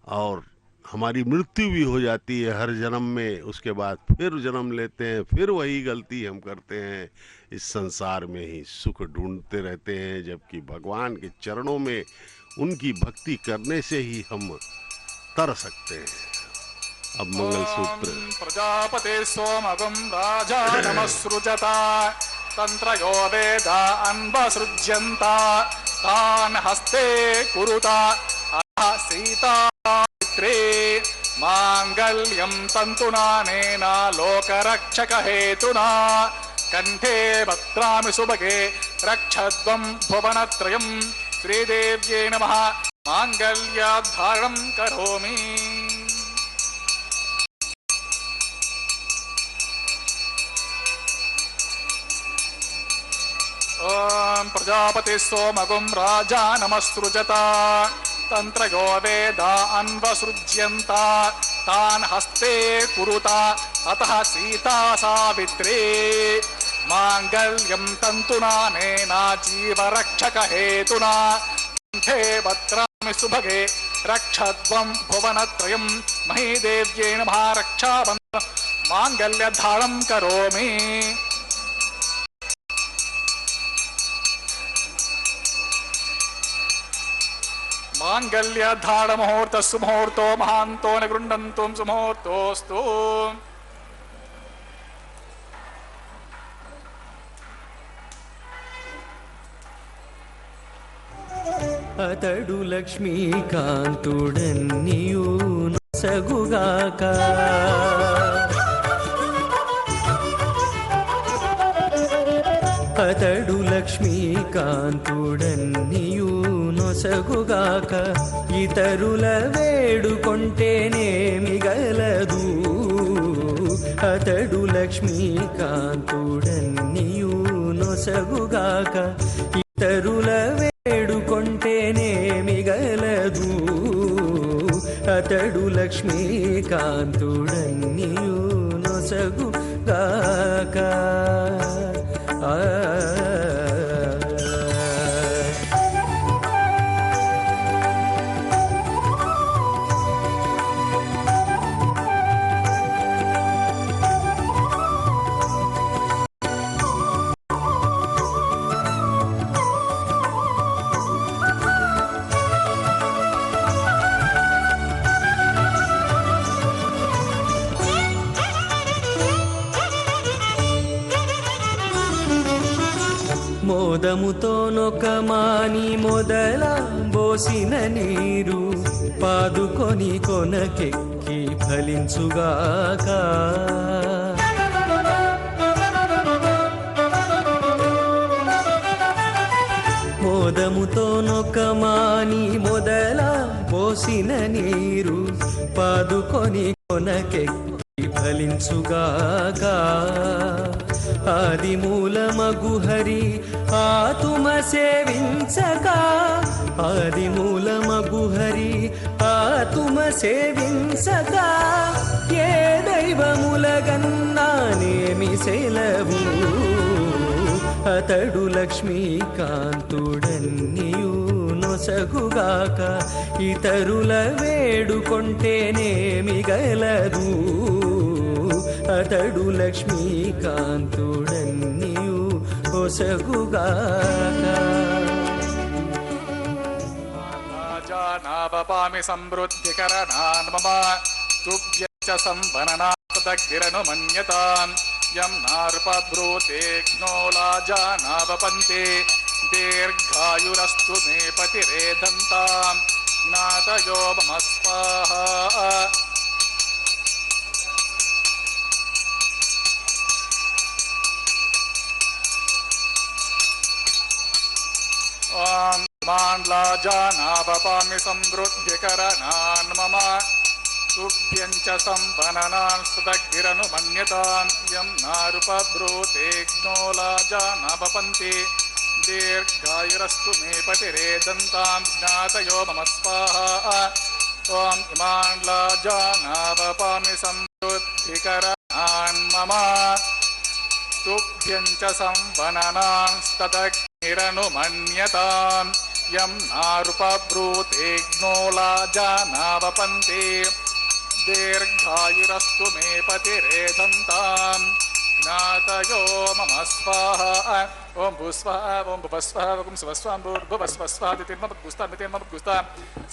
और हमारी मृत्यु भी हो जाती है हर जन्म में। उसके बाद फिर जन्म लेते हैं, फिर वही गलती हम करते हैं, इस संसार में ही सुख ढूंढते रहते हैं, जबकि भगवान के चरणों में उनकी भक्ति करने से ही हम तर सकते हैं। अब मंगल सूत्र। प्रजापते सोमगं राजा नमस्सृजता तंत्रयो वेदा अन्वसृज्यन्ता तान् हस्ते कुरुता अतः सीतामित्रे माङ्गल्यं तन्तुनानेन लोकरक्षकहेतुना कंठे भद्रामि सुभगे रक्षध्वं भुवनत्रयं श्रीदेव्यै नमः माङ्गल्यधारणं करोमि। ओम प्रजापति सोमगुं राजा नमस्सृजता तंत्रयो वेदा अन्वसृज्यन्ता तान् हस्ते कुरुता अतः सीता सावित्री मांगल्यं तन्तुनानेन जीवरक्षकहेतुना कंठे भद्रामि सुभगे रक्षध्वं भुवनत्रयं महीदेव्यै नमः रक्षाबन्धनं मांगल्यधारणं करोमि। मांगल्यधारण मुहूर्त सुमुहूर्तो महांतो न गृह्णन्तुं सुमुहूर्तोऽस्तु। అతడు లక్ష్మీకాంతుడన్నియు నొసగుగాక అతడు లక్ష్మీకాంతుడన్నియు నొసగుగాక ఇతరుల వేడుకొంటేనే మిగలదు అతడు లక్ష్మీకాంతుడన్నియు నొసగుగాక ఇతరుల వేడుకొంటేనే మిగలదు అతడు లక్ష్మీకాంతుడన్నియు నొసగుగాక మోదముతోనొక మాని మొదల బోసిన నీరు పాదుకొని కొనకెక్కి ఫలించుగాక మోదముతోనొక మాని మొదల బోసిన నీరు పాదుకొని కొనకెక్కి ఫలించుగాక ఆది మూలమగు హరి ఆతుమ సేవించక ఆది మూలమగు హరి తుమ సేవించగా ఏ దైవములగన్నానేమి సెలవు అతడు లక్ష్మీకాంతుడన్నియు నొసగుగాక ఇతరుల వేడుకొంటేనేమి గలదు అతడు లక్ష్మీకాంతుడన్నియు నొసగుగాక నావపామి సమృద్ధికరణాన్ మమ తుభ్యశ్చ సంవననాతదగ్గిరను మన్యతాం యం నార్పబ్రూతేఘ్నో లాజానావపంతే దీర్ఘాయురస్తు మే పతిరేధంతాం జ్ఞాతయో మమ స్వాహా ఓం మాండ్లాజానావపామి సమృద్ధికరణాన్ మమ తుభ్యం చ సంవననాన్ స్తదగ్గిరను మన్యతాం యం నారుపబ్రూతేఘ్నో లాజానావపంతే దీర్ఘాయురస్తు మే పతిరేదంతాం జ్ఞాతయో మమ స్వాహా ఓం మాండ్లాజానావపామి సమృద్ధికరణాన్ మమ తుభ్యం చ సంవననాన్ స్తదగ్గిరను మన్యతాం యం నారుపబ్రూతేఘ్నో లాజానావపంతే దీర్ఘాయురస్తు మే పతిరేధంతాం జ్ఞాతయో మమ స్వాహా ఓం భూస్వాహ ఓం భువస్వాహ ఓం శివస్వాం భూర్భువస్వస్వాదితిర్మద్గుస్తా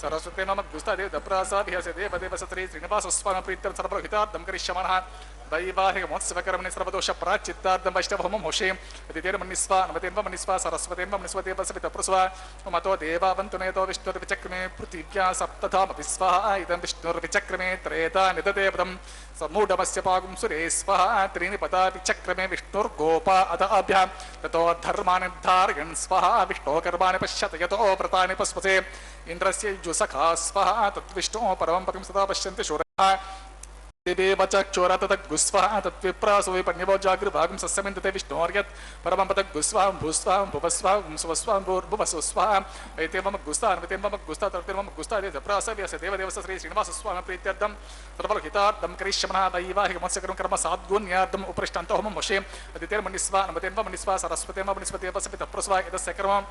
సరస్వతిర్మద్గుస్తా దేవదప్రాసాభిహస దేవదేవ సత్రీ శ్రీనివాసస్వామి ప్రీత్యం సర్వహితార్థం కరిష్యమనః వైవాహిక మహోత్సవకర్మణి సర్వదోష ప్రాచిత్తార్థం వైష్ణవహోమం హోషేం అతిథిర్మన్నిస్వా నమతిర్మన్నిస్వా సరస్వతిర్మన్నిస్వదేవస్వతితప్రస్వా మతో దేవావంతునేతో విష్ణుర్విచక్రమే పృథివ్యా సప్తధామపి స్వాహా ఇదం విష్ణుర్విచక్రమే త్రేతా నిదదేవతం సమూఢమస్య పాగుం సురే స్వాహా త్రీని పదా విచక్రమే విష్ణుర్గోపా అత అభ్యాం తతో ధర్మాని ధారయన్ స్వాహా విష్ణో కర్మాణి పశ్యత యతో వ్రతాని పస్పసే ఇంద్రస్య యుజసఖా స్వాహా తద్విష్ణో పరమం పదం సదా పశ్యంతి శూరః దేవచక్షోర తద్గుస్వాహ తద్విప్రాసో విపణ్యవో జాగృభాగం సస్యమిందతే విష్ణోర్యత్ పరమం పదగ్గుస్వాహం భూస్వాహం భువస్వాహం సువస్వాహం భూర్భువస్వాహం ఐతేర్మమ గుస్తా అనుమతిర్మమ గుస్తా తర్తిర్మమ గుస్తా దేవప్రాసవ్యస దేవదేవస శ్రీ శ్రీనివాసస్వామి ప్రీత్యర్థం సర్వలోహితార్థం కరిష్యమనః వైవాహిక మత్స్యకరం కర్మ సాద్గుణ్యార్థం ఉపరిష్టంతోహమం వశేం అదితేర్మన్నిస్వా అనుమతిర్మన్నిస్వా సరస్వతిర్మన్నిస్వదేవసపితప్రస్వా యతస్య కర్మం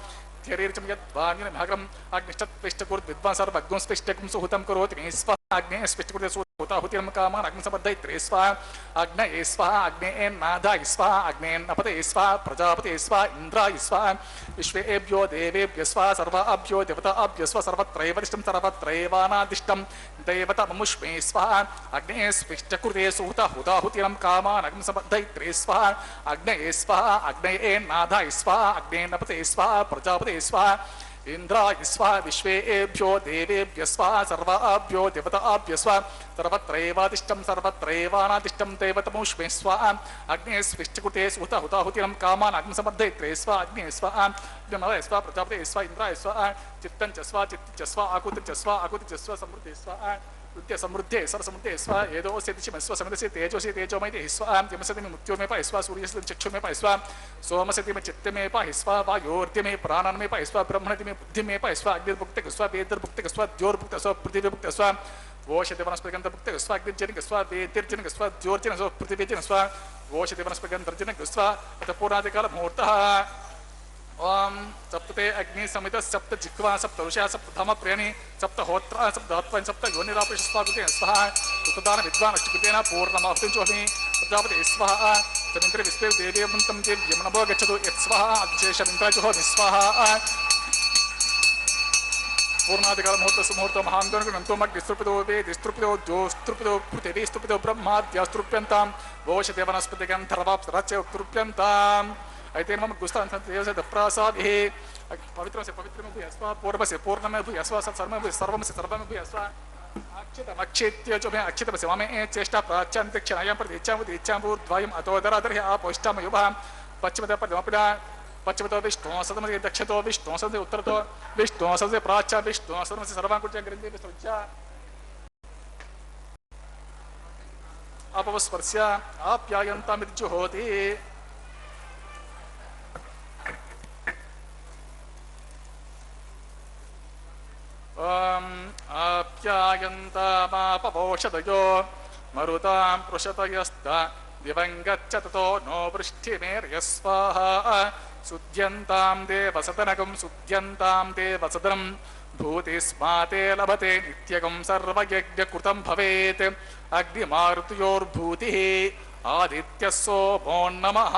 ధ్యేరీర్చం యద్వాన్యనమహగ్రం అగ్నిష్టత్విష్టకుర్విద్వాంసర్వగ్గుంస్పిష్టకుం సుహృతం కరోతి మే స్వాహ అగ్నే స్పిష్టకుర్తే హుతాహుతిర్మ కామాన్ అగ్నిసంబద్ధైత్రే స్వాహ అగ్నయే స్వాహ అగ్నేయన్నాదాయ స్వాహ అగ్నేయన్నపతయే స్వాహ ప్రజాపతయే స్వాహ ఇంద్రాయ స్వాహ విశ్వేభ్యో దేవేభ్య స్వాహ సర్వాభ్యో దేవతాభ్య స్వాహ సర్వత్రైవరిష్టం సర్వత్రైవానాదిష్టం దైవతమముష్మే స్వాహ అగ్నేయ స్పిష్టకుర్తే హుతాహుతిర్మ కామాన్ అగ్నిసంబద్ధైత్రే స్వాహ అగ్నయే స్వాహ అగ్నేయన్నాదాయ స్వాహ అగ్నేయన్నపతయే స్వాహ ప్రజాపతయే స్వాహ ఇంద్రాయ స్వాహ విశ్వేభ్యో దేవేభ్య స్వాహ సర్వాభ్యో దేవతాభ్య స్వాహ సర్వత్రైవాదిష్టం సర్వత్రైవానాదిష్టం దైవతమూష్మే స్వాహ అగ్నే స్విష్టకుటే హుతాహుతిరం కామాన్ అగ్నిసమర్థయిత్రే స్వాహ అగ్నే స్వాహ స్వాహ ప్రజాపతే స్వాహ ఇంద్రాయ స్వాహ చిత్తం చ స్వాహ చిత్తి చ స్వాహ ఆకుతి చ స్వాహ ఆకుతి చ స్వాహ సమృద్ధి స్వాహ వృత్య సమృద్ధే సరసమృద్ధే స్వాహ ఏదోసి దిశమస్వ సమృద్ధి తేజోసి తేజోమై స్వాహ యమసతిమి మృత్యోమే పాహిస్వా సూర్యసి చక్షుమే పాహిస్వా సోమసతిమి చిత్తమే పాహిస్వా వాయోర్తిమే ప్రాణాన్మే పాహిస్వా బ్రహ్మణతిమి బుద్ధిమే పాహిస్వా అగ్నిర్భుక్త స్వ వేదర్భుక్త స్వ ద్యోర్భుక్త స్వ పృథివీభుక్త స్వ ఓషధి వనస్పతిగంధర్భుక్త స్వ అగ్నిర్జనిక స్వ వేతిర్జనిక స్వ ద్యోర్జన స్వ పృథివీజన స్వ ఓషధి వనస్పతిగంధర్జనిక స్వ అత పూర్ణాదికాల ముహూర్తః ओम सप्तते अग्नि समित सप्त जिह्वा सप्त ऋषा सप्त धम प्रेणी सप्त होत्र सप्त आत्मा सप्त योनिरापि स्वागुते स्वाहा उत्तदान विद्वान अष्टकृतेन पूर्णमाहुतिं चोहमि प्रजापते स्वाहा समिन्द्रे विश्वे देवेवन्तं देव्यं नमो गच्छतु यत् स्वाहा अतिशेषमिन्द्राय जुहोमि स्वाहा पूर्णाधिकार मुहूर्त सुमुहूर्त महांगो दिस्तृपितो ज्योस्तृपितो पृथिवी स्तृपितो ब्रह्माद्यास्तृप्यन्तां ओषधे वनस्पतिगन्धर्वाप्सरस्य उत्तृप्यन्तां అయితే మమ గుస్తాన్ దేవస దప్రాసాభి పవిత్రమసి పవిత్రమే భూయస్వ పూర్వమసి పూర్ణమే భూయస్వ సర్వమే భూయ సర్వమసి సర్వమే భూయస్వ అక్షితమక్షిత్య అక్షితమసి మమే చేష్టా ప్రాచ్యాంతరిక్షణాయాం ప్రతి ఇచ్చాంబూర్ద్వయం అతోదరాదర్హి ఆపోష్టామయుభాం పశ్చిమత పదమపిడ పశ్చిమతో విష్ణు సదమసి దక్షతో విష్ణు సదమసి ఉత్తరతో విష్ణు సదమసి ప్రాచ్య విష్ణు సదమసి సర్వాంకుట్యం గ్రంథి విశ్వజ్జ అపవస్పర్శ్య ఆప్యాయంతామితి జుహోతి ओम प्रत्यायन्तामापपोषदयो मरुतां पृषतयस्त दिवं गच्छ ततो नो वृष्टिमेर्यः स्वाहा शुद्ध्यन्तां देवसदनकं शुद्ध्यन्तां देवसदनं भूतिस्माते लभते नित्यकं सर्वयज्ञकृतं भवेत् अग्निमारुतयोर्भूतिः आदित्यः सोमो नमः।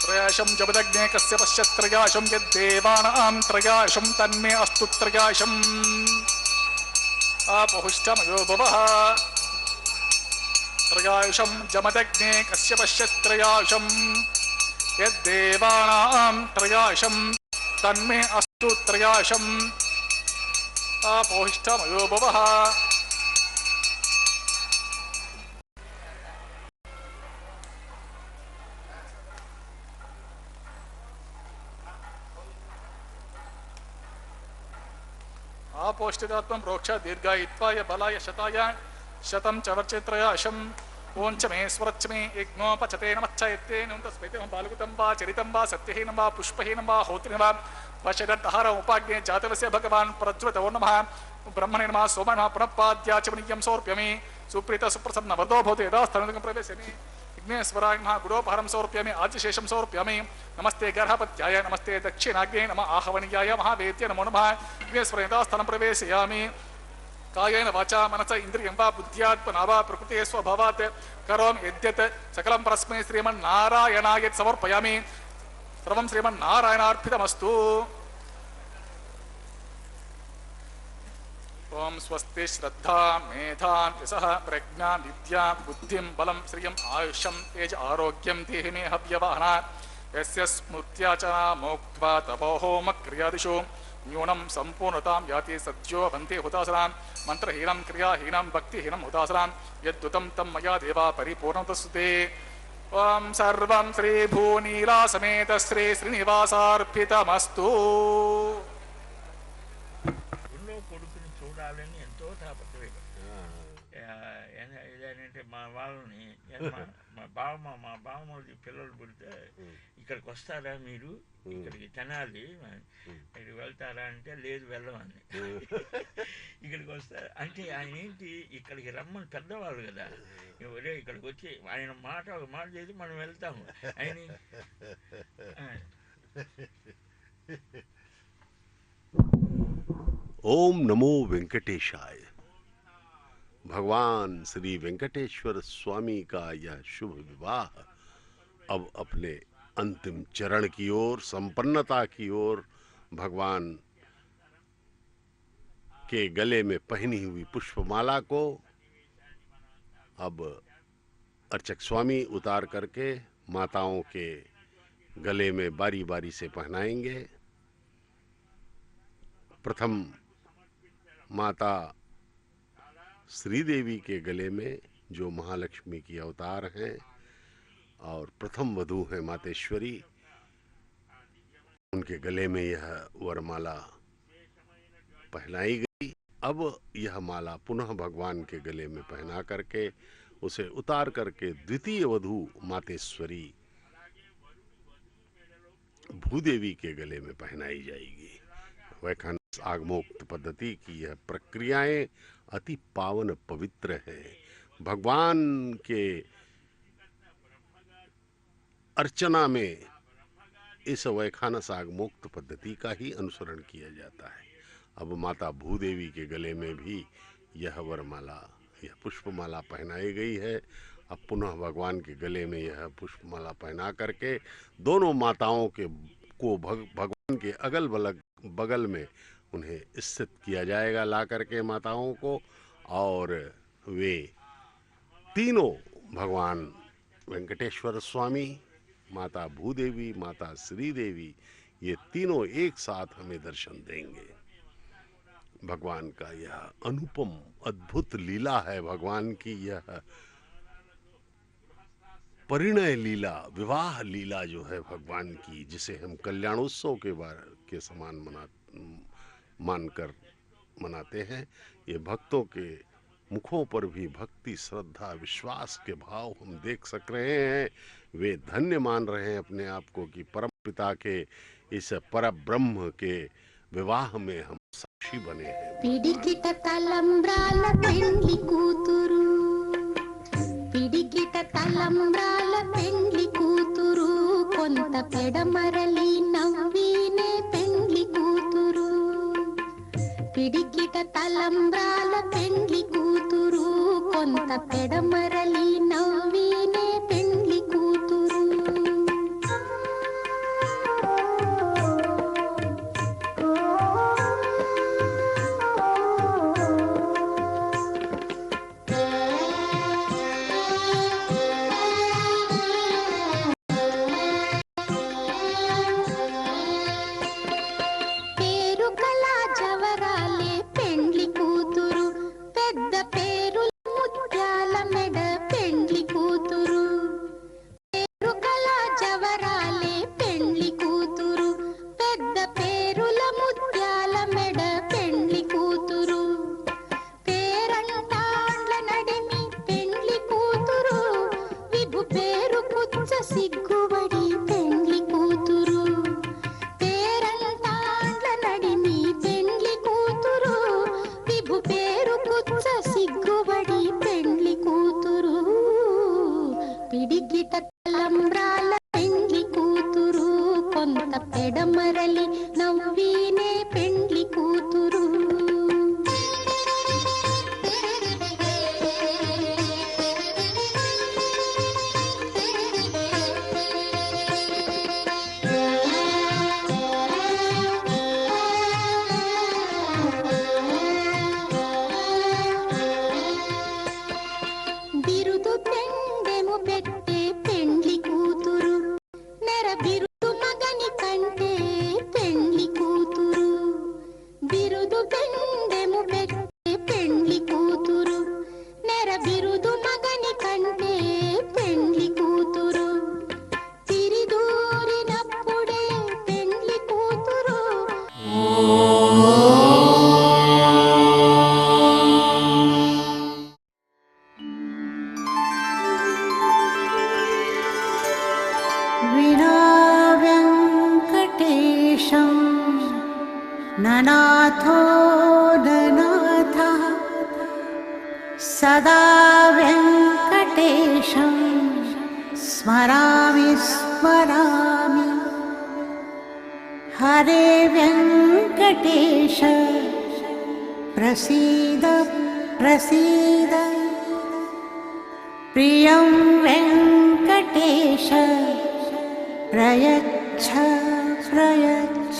त्रयाशं जपदग्ने कस्य पश्यत् त्रयाशं यद्देवानां त्रयाशं तन्मे अस्तु त्रयाशम् आपोहिष्ठमयो भवः। त्रयायुषं जमदग्ने कस्य पश्यत् त्रयाशं यद्देवानां त्रयाशं तन्मे अस्तु त्रयाशम् आपोहिष्ठमयो भवः। आपोष्टितात्मं प्रोक्ष दीर्घायित्वाय बलाय शताय शतं च वर्चेत्रयाशं ओं च मे स्वरच्च मे यज्ञोपचते नमच्चयत्ते नुन्तस्मैतं बालकुतं वा चरितं वा सत्यहीनं वा पुष्पहीनं वा होत्रिं वा वशदत्तहार उपाग्ने जातवस्य भगवान् प्रज्वतो नमः ब्रह्मणे नमः सोमः नमः पुनःपाद्याचमनीयं समर्प्यामि सुप्रीत सुप्रसन्न वरदो भवतु यदा स्तनकं प्रवेशयामि विघ्नेश्वराय नमः गुडोपहारं समर्प्यामि आज्यशेषं समर्प्यामि नमस्ते गर्भपत्याय नमस्ते दक्षिणाग्ने नमः आहवनीयाय महावेद्य नमो नमः विघ्नेश्वराय यदा स्थानं प्रवेशयामि कायेन वाचा मनसा इंद्रियं वा बुद्ध्यात्मना वा प्रकृते स्वभावात् करोमि यद्यत् सकलं परस्मै श्रीमन्नारायणाय समर्पयामि सर्वं श्रीमन्नारायणार्पितमस्तु। ओम स्वस्ति श्रद्धा मेधां यशः प्रज्ञा विद्या बुद्धिं बलं श्रियं आयुष्यं तेज आरोग्यं देहि मे हव्यवाहनात् यस्य स्मृत्या च मोक्त्वा तपोहोम क्रियादिषु न्यूनं संपूर्णतां याति सद्यो भन्ते हुतासनां मंत्रहीनं क्रियाहीनं भक्तिहीनं हुतासनां यद्दुतं तं मया देवा परिपूर्णतस्तुते। ओम सर्वं श्री भूनीला समेत श्री श्रीनिवासार्पितमस्तु। కొడుకుని చూడాలని ఎంతో తాపత్రయపడతారు. మా వాళ్ళని మా బావమూడి పిల్లలు పుడితే ఇక్కడికి వస్తారా మీరు, ఇక్కడికి తినాలి, మీరు వెళ్తారా అంటే లేదు వెళ్ళమని. ఇక్కడికి వస్తారు అంటే ఆయన ఏంటి ఇక్కడికి రమ్మని పెద్దవాళ్ళు కదా, ఒరే ఇక్కడికి వచ్చి ఆయన మాట ఒక మాట చేసి మనం వెళ్తాము ఆయన. ओम नमो वेंकटेशाय। भगवान श्री वेंकटेश्वर स्वामी का यह शुभ विवाह अब अपने अंतिम चरण की ओर, संपन्नता की ओर, भगवान के गले में पहनी हुई पुष्पमाला को अब अर्चक स्वामी उतार करके माताओं के गले में बारी बारी से पहनाएंगे। प्रथम माता श्रीदेवी के गले में, जो महालक्ष्मी की अवतार हैं और प्रथम वधू है मातेश्वरी, उनके गले में यह वरमाला पहनाई गई। अब यह माला पुनः भगवान के गले में पहना करके उसे उतार करके द्वितीय वधू मातेश्वरी भूदेवी के गले में पहनाई जाएगी। वैखानस आगमोक्त पद्धति की यह प्रक्रियाएं अति पावन पवित्र हैं। भगवान के अर्चना में इस वैखानस आगमोक्त पद्धति का ही अनुसरण किया जाता है। अब माता भूदेवी के गले में भी यह वरमाला, यह पुष्पमाला पहनाई गई है। अब पुनः भगवान के गले में यह पुष्पमाला पहना करके दोनों माताओं के को भगवान के अगल बगल में उन्हें स्थित किया जाएगा, ला करके माताओं को, और वे तीनों भगवान वेंकटेश्वर स्वामी, माता भूदेवी, माता श्रीदेवी, ये तीनों एक साथ हमें दर्शन देंगे। भगवान का यह अनुपम अद्भुत लीला है, भगवान की यह परिणय लीला, विवाह लीला जो है भगवान की, जिसे हम कल्याणोत्सव के समान मानकर मनाते हैं। ये भक्तों के मुखों पर भी भक्ति, श्रद्धा, विश्वास के भाव हम देख सक रहे हैं। वे धन्य मान रहे हैं अपने आप को कि परम पिता के इस परब्रह्म के विवाह में हम साक्षी बने हैं। పిడికిట తలంబ్రాల పెండ్లి కూతురు, పిడికిట తలంబ్రాల పెండ్లి కూతురు, కొంత పెడమరలి నవ్వినే పెండ్లి కూతురు. పిడికిట తలంబ్రాల పెండ్లి కూతురు, కొంత పెడమరలి నవ్వినే పెండ్లి కూతురు. పేరుకల జవరాలే పెండ్లి కూతురు, పెద్ద పేరుల ముత్యాల మెడ పెండ్లి కూతురు. పేరుకల జవరాలే పెండ్లి కూతురు, పెద్ద పేరుల ముత్యాల మెడ పెండ్లి కూతురు. పేరంటాండ్ల నడిమి పెండ్లి కూతురు, విభు పేరు కుచ్చ సిగ్గుబడి పెండ్లి కూతురు. పేరంటాండ్ల నడిమి పెండ్లి కూతురు, విభు పేరు కుచ్చ సిగ్గుబడి పెండ్లి కూతురు. పిడికిట తలంబ్రాల పెండ్లి కూతురు, కొంత పెడమరలి నవ్వినే పెండ్లి కూతురు. బిరుదు పెండెము పెట్టే పెండ్లి కూతురు, నెర బిరుదు మగని కంటే పెండ్లి కూతురు. బిరుదు పెండెము పెట్టే పెండ్లి కూతురు, నెర బిరుదు మగని కంటే పెండ్లి కూతురు. తిరిదూరినప్పుడే పెండ్లి కూతురు. विना वेङ्कटेशं ननाथो ननाथः, सदा वेङ्कटेशं स्मरामि स्मरामि. हरे वेङ्कटेश प्रसीद प्रसीद, प्रियं वेङ्कटेश प्रयच्छ प्रयच्छ.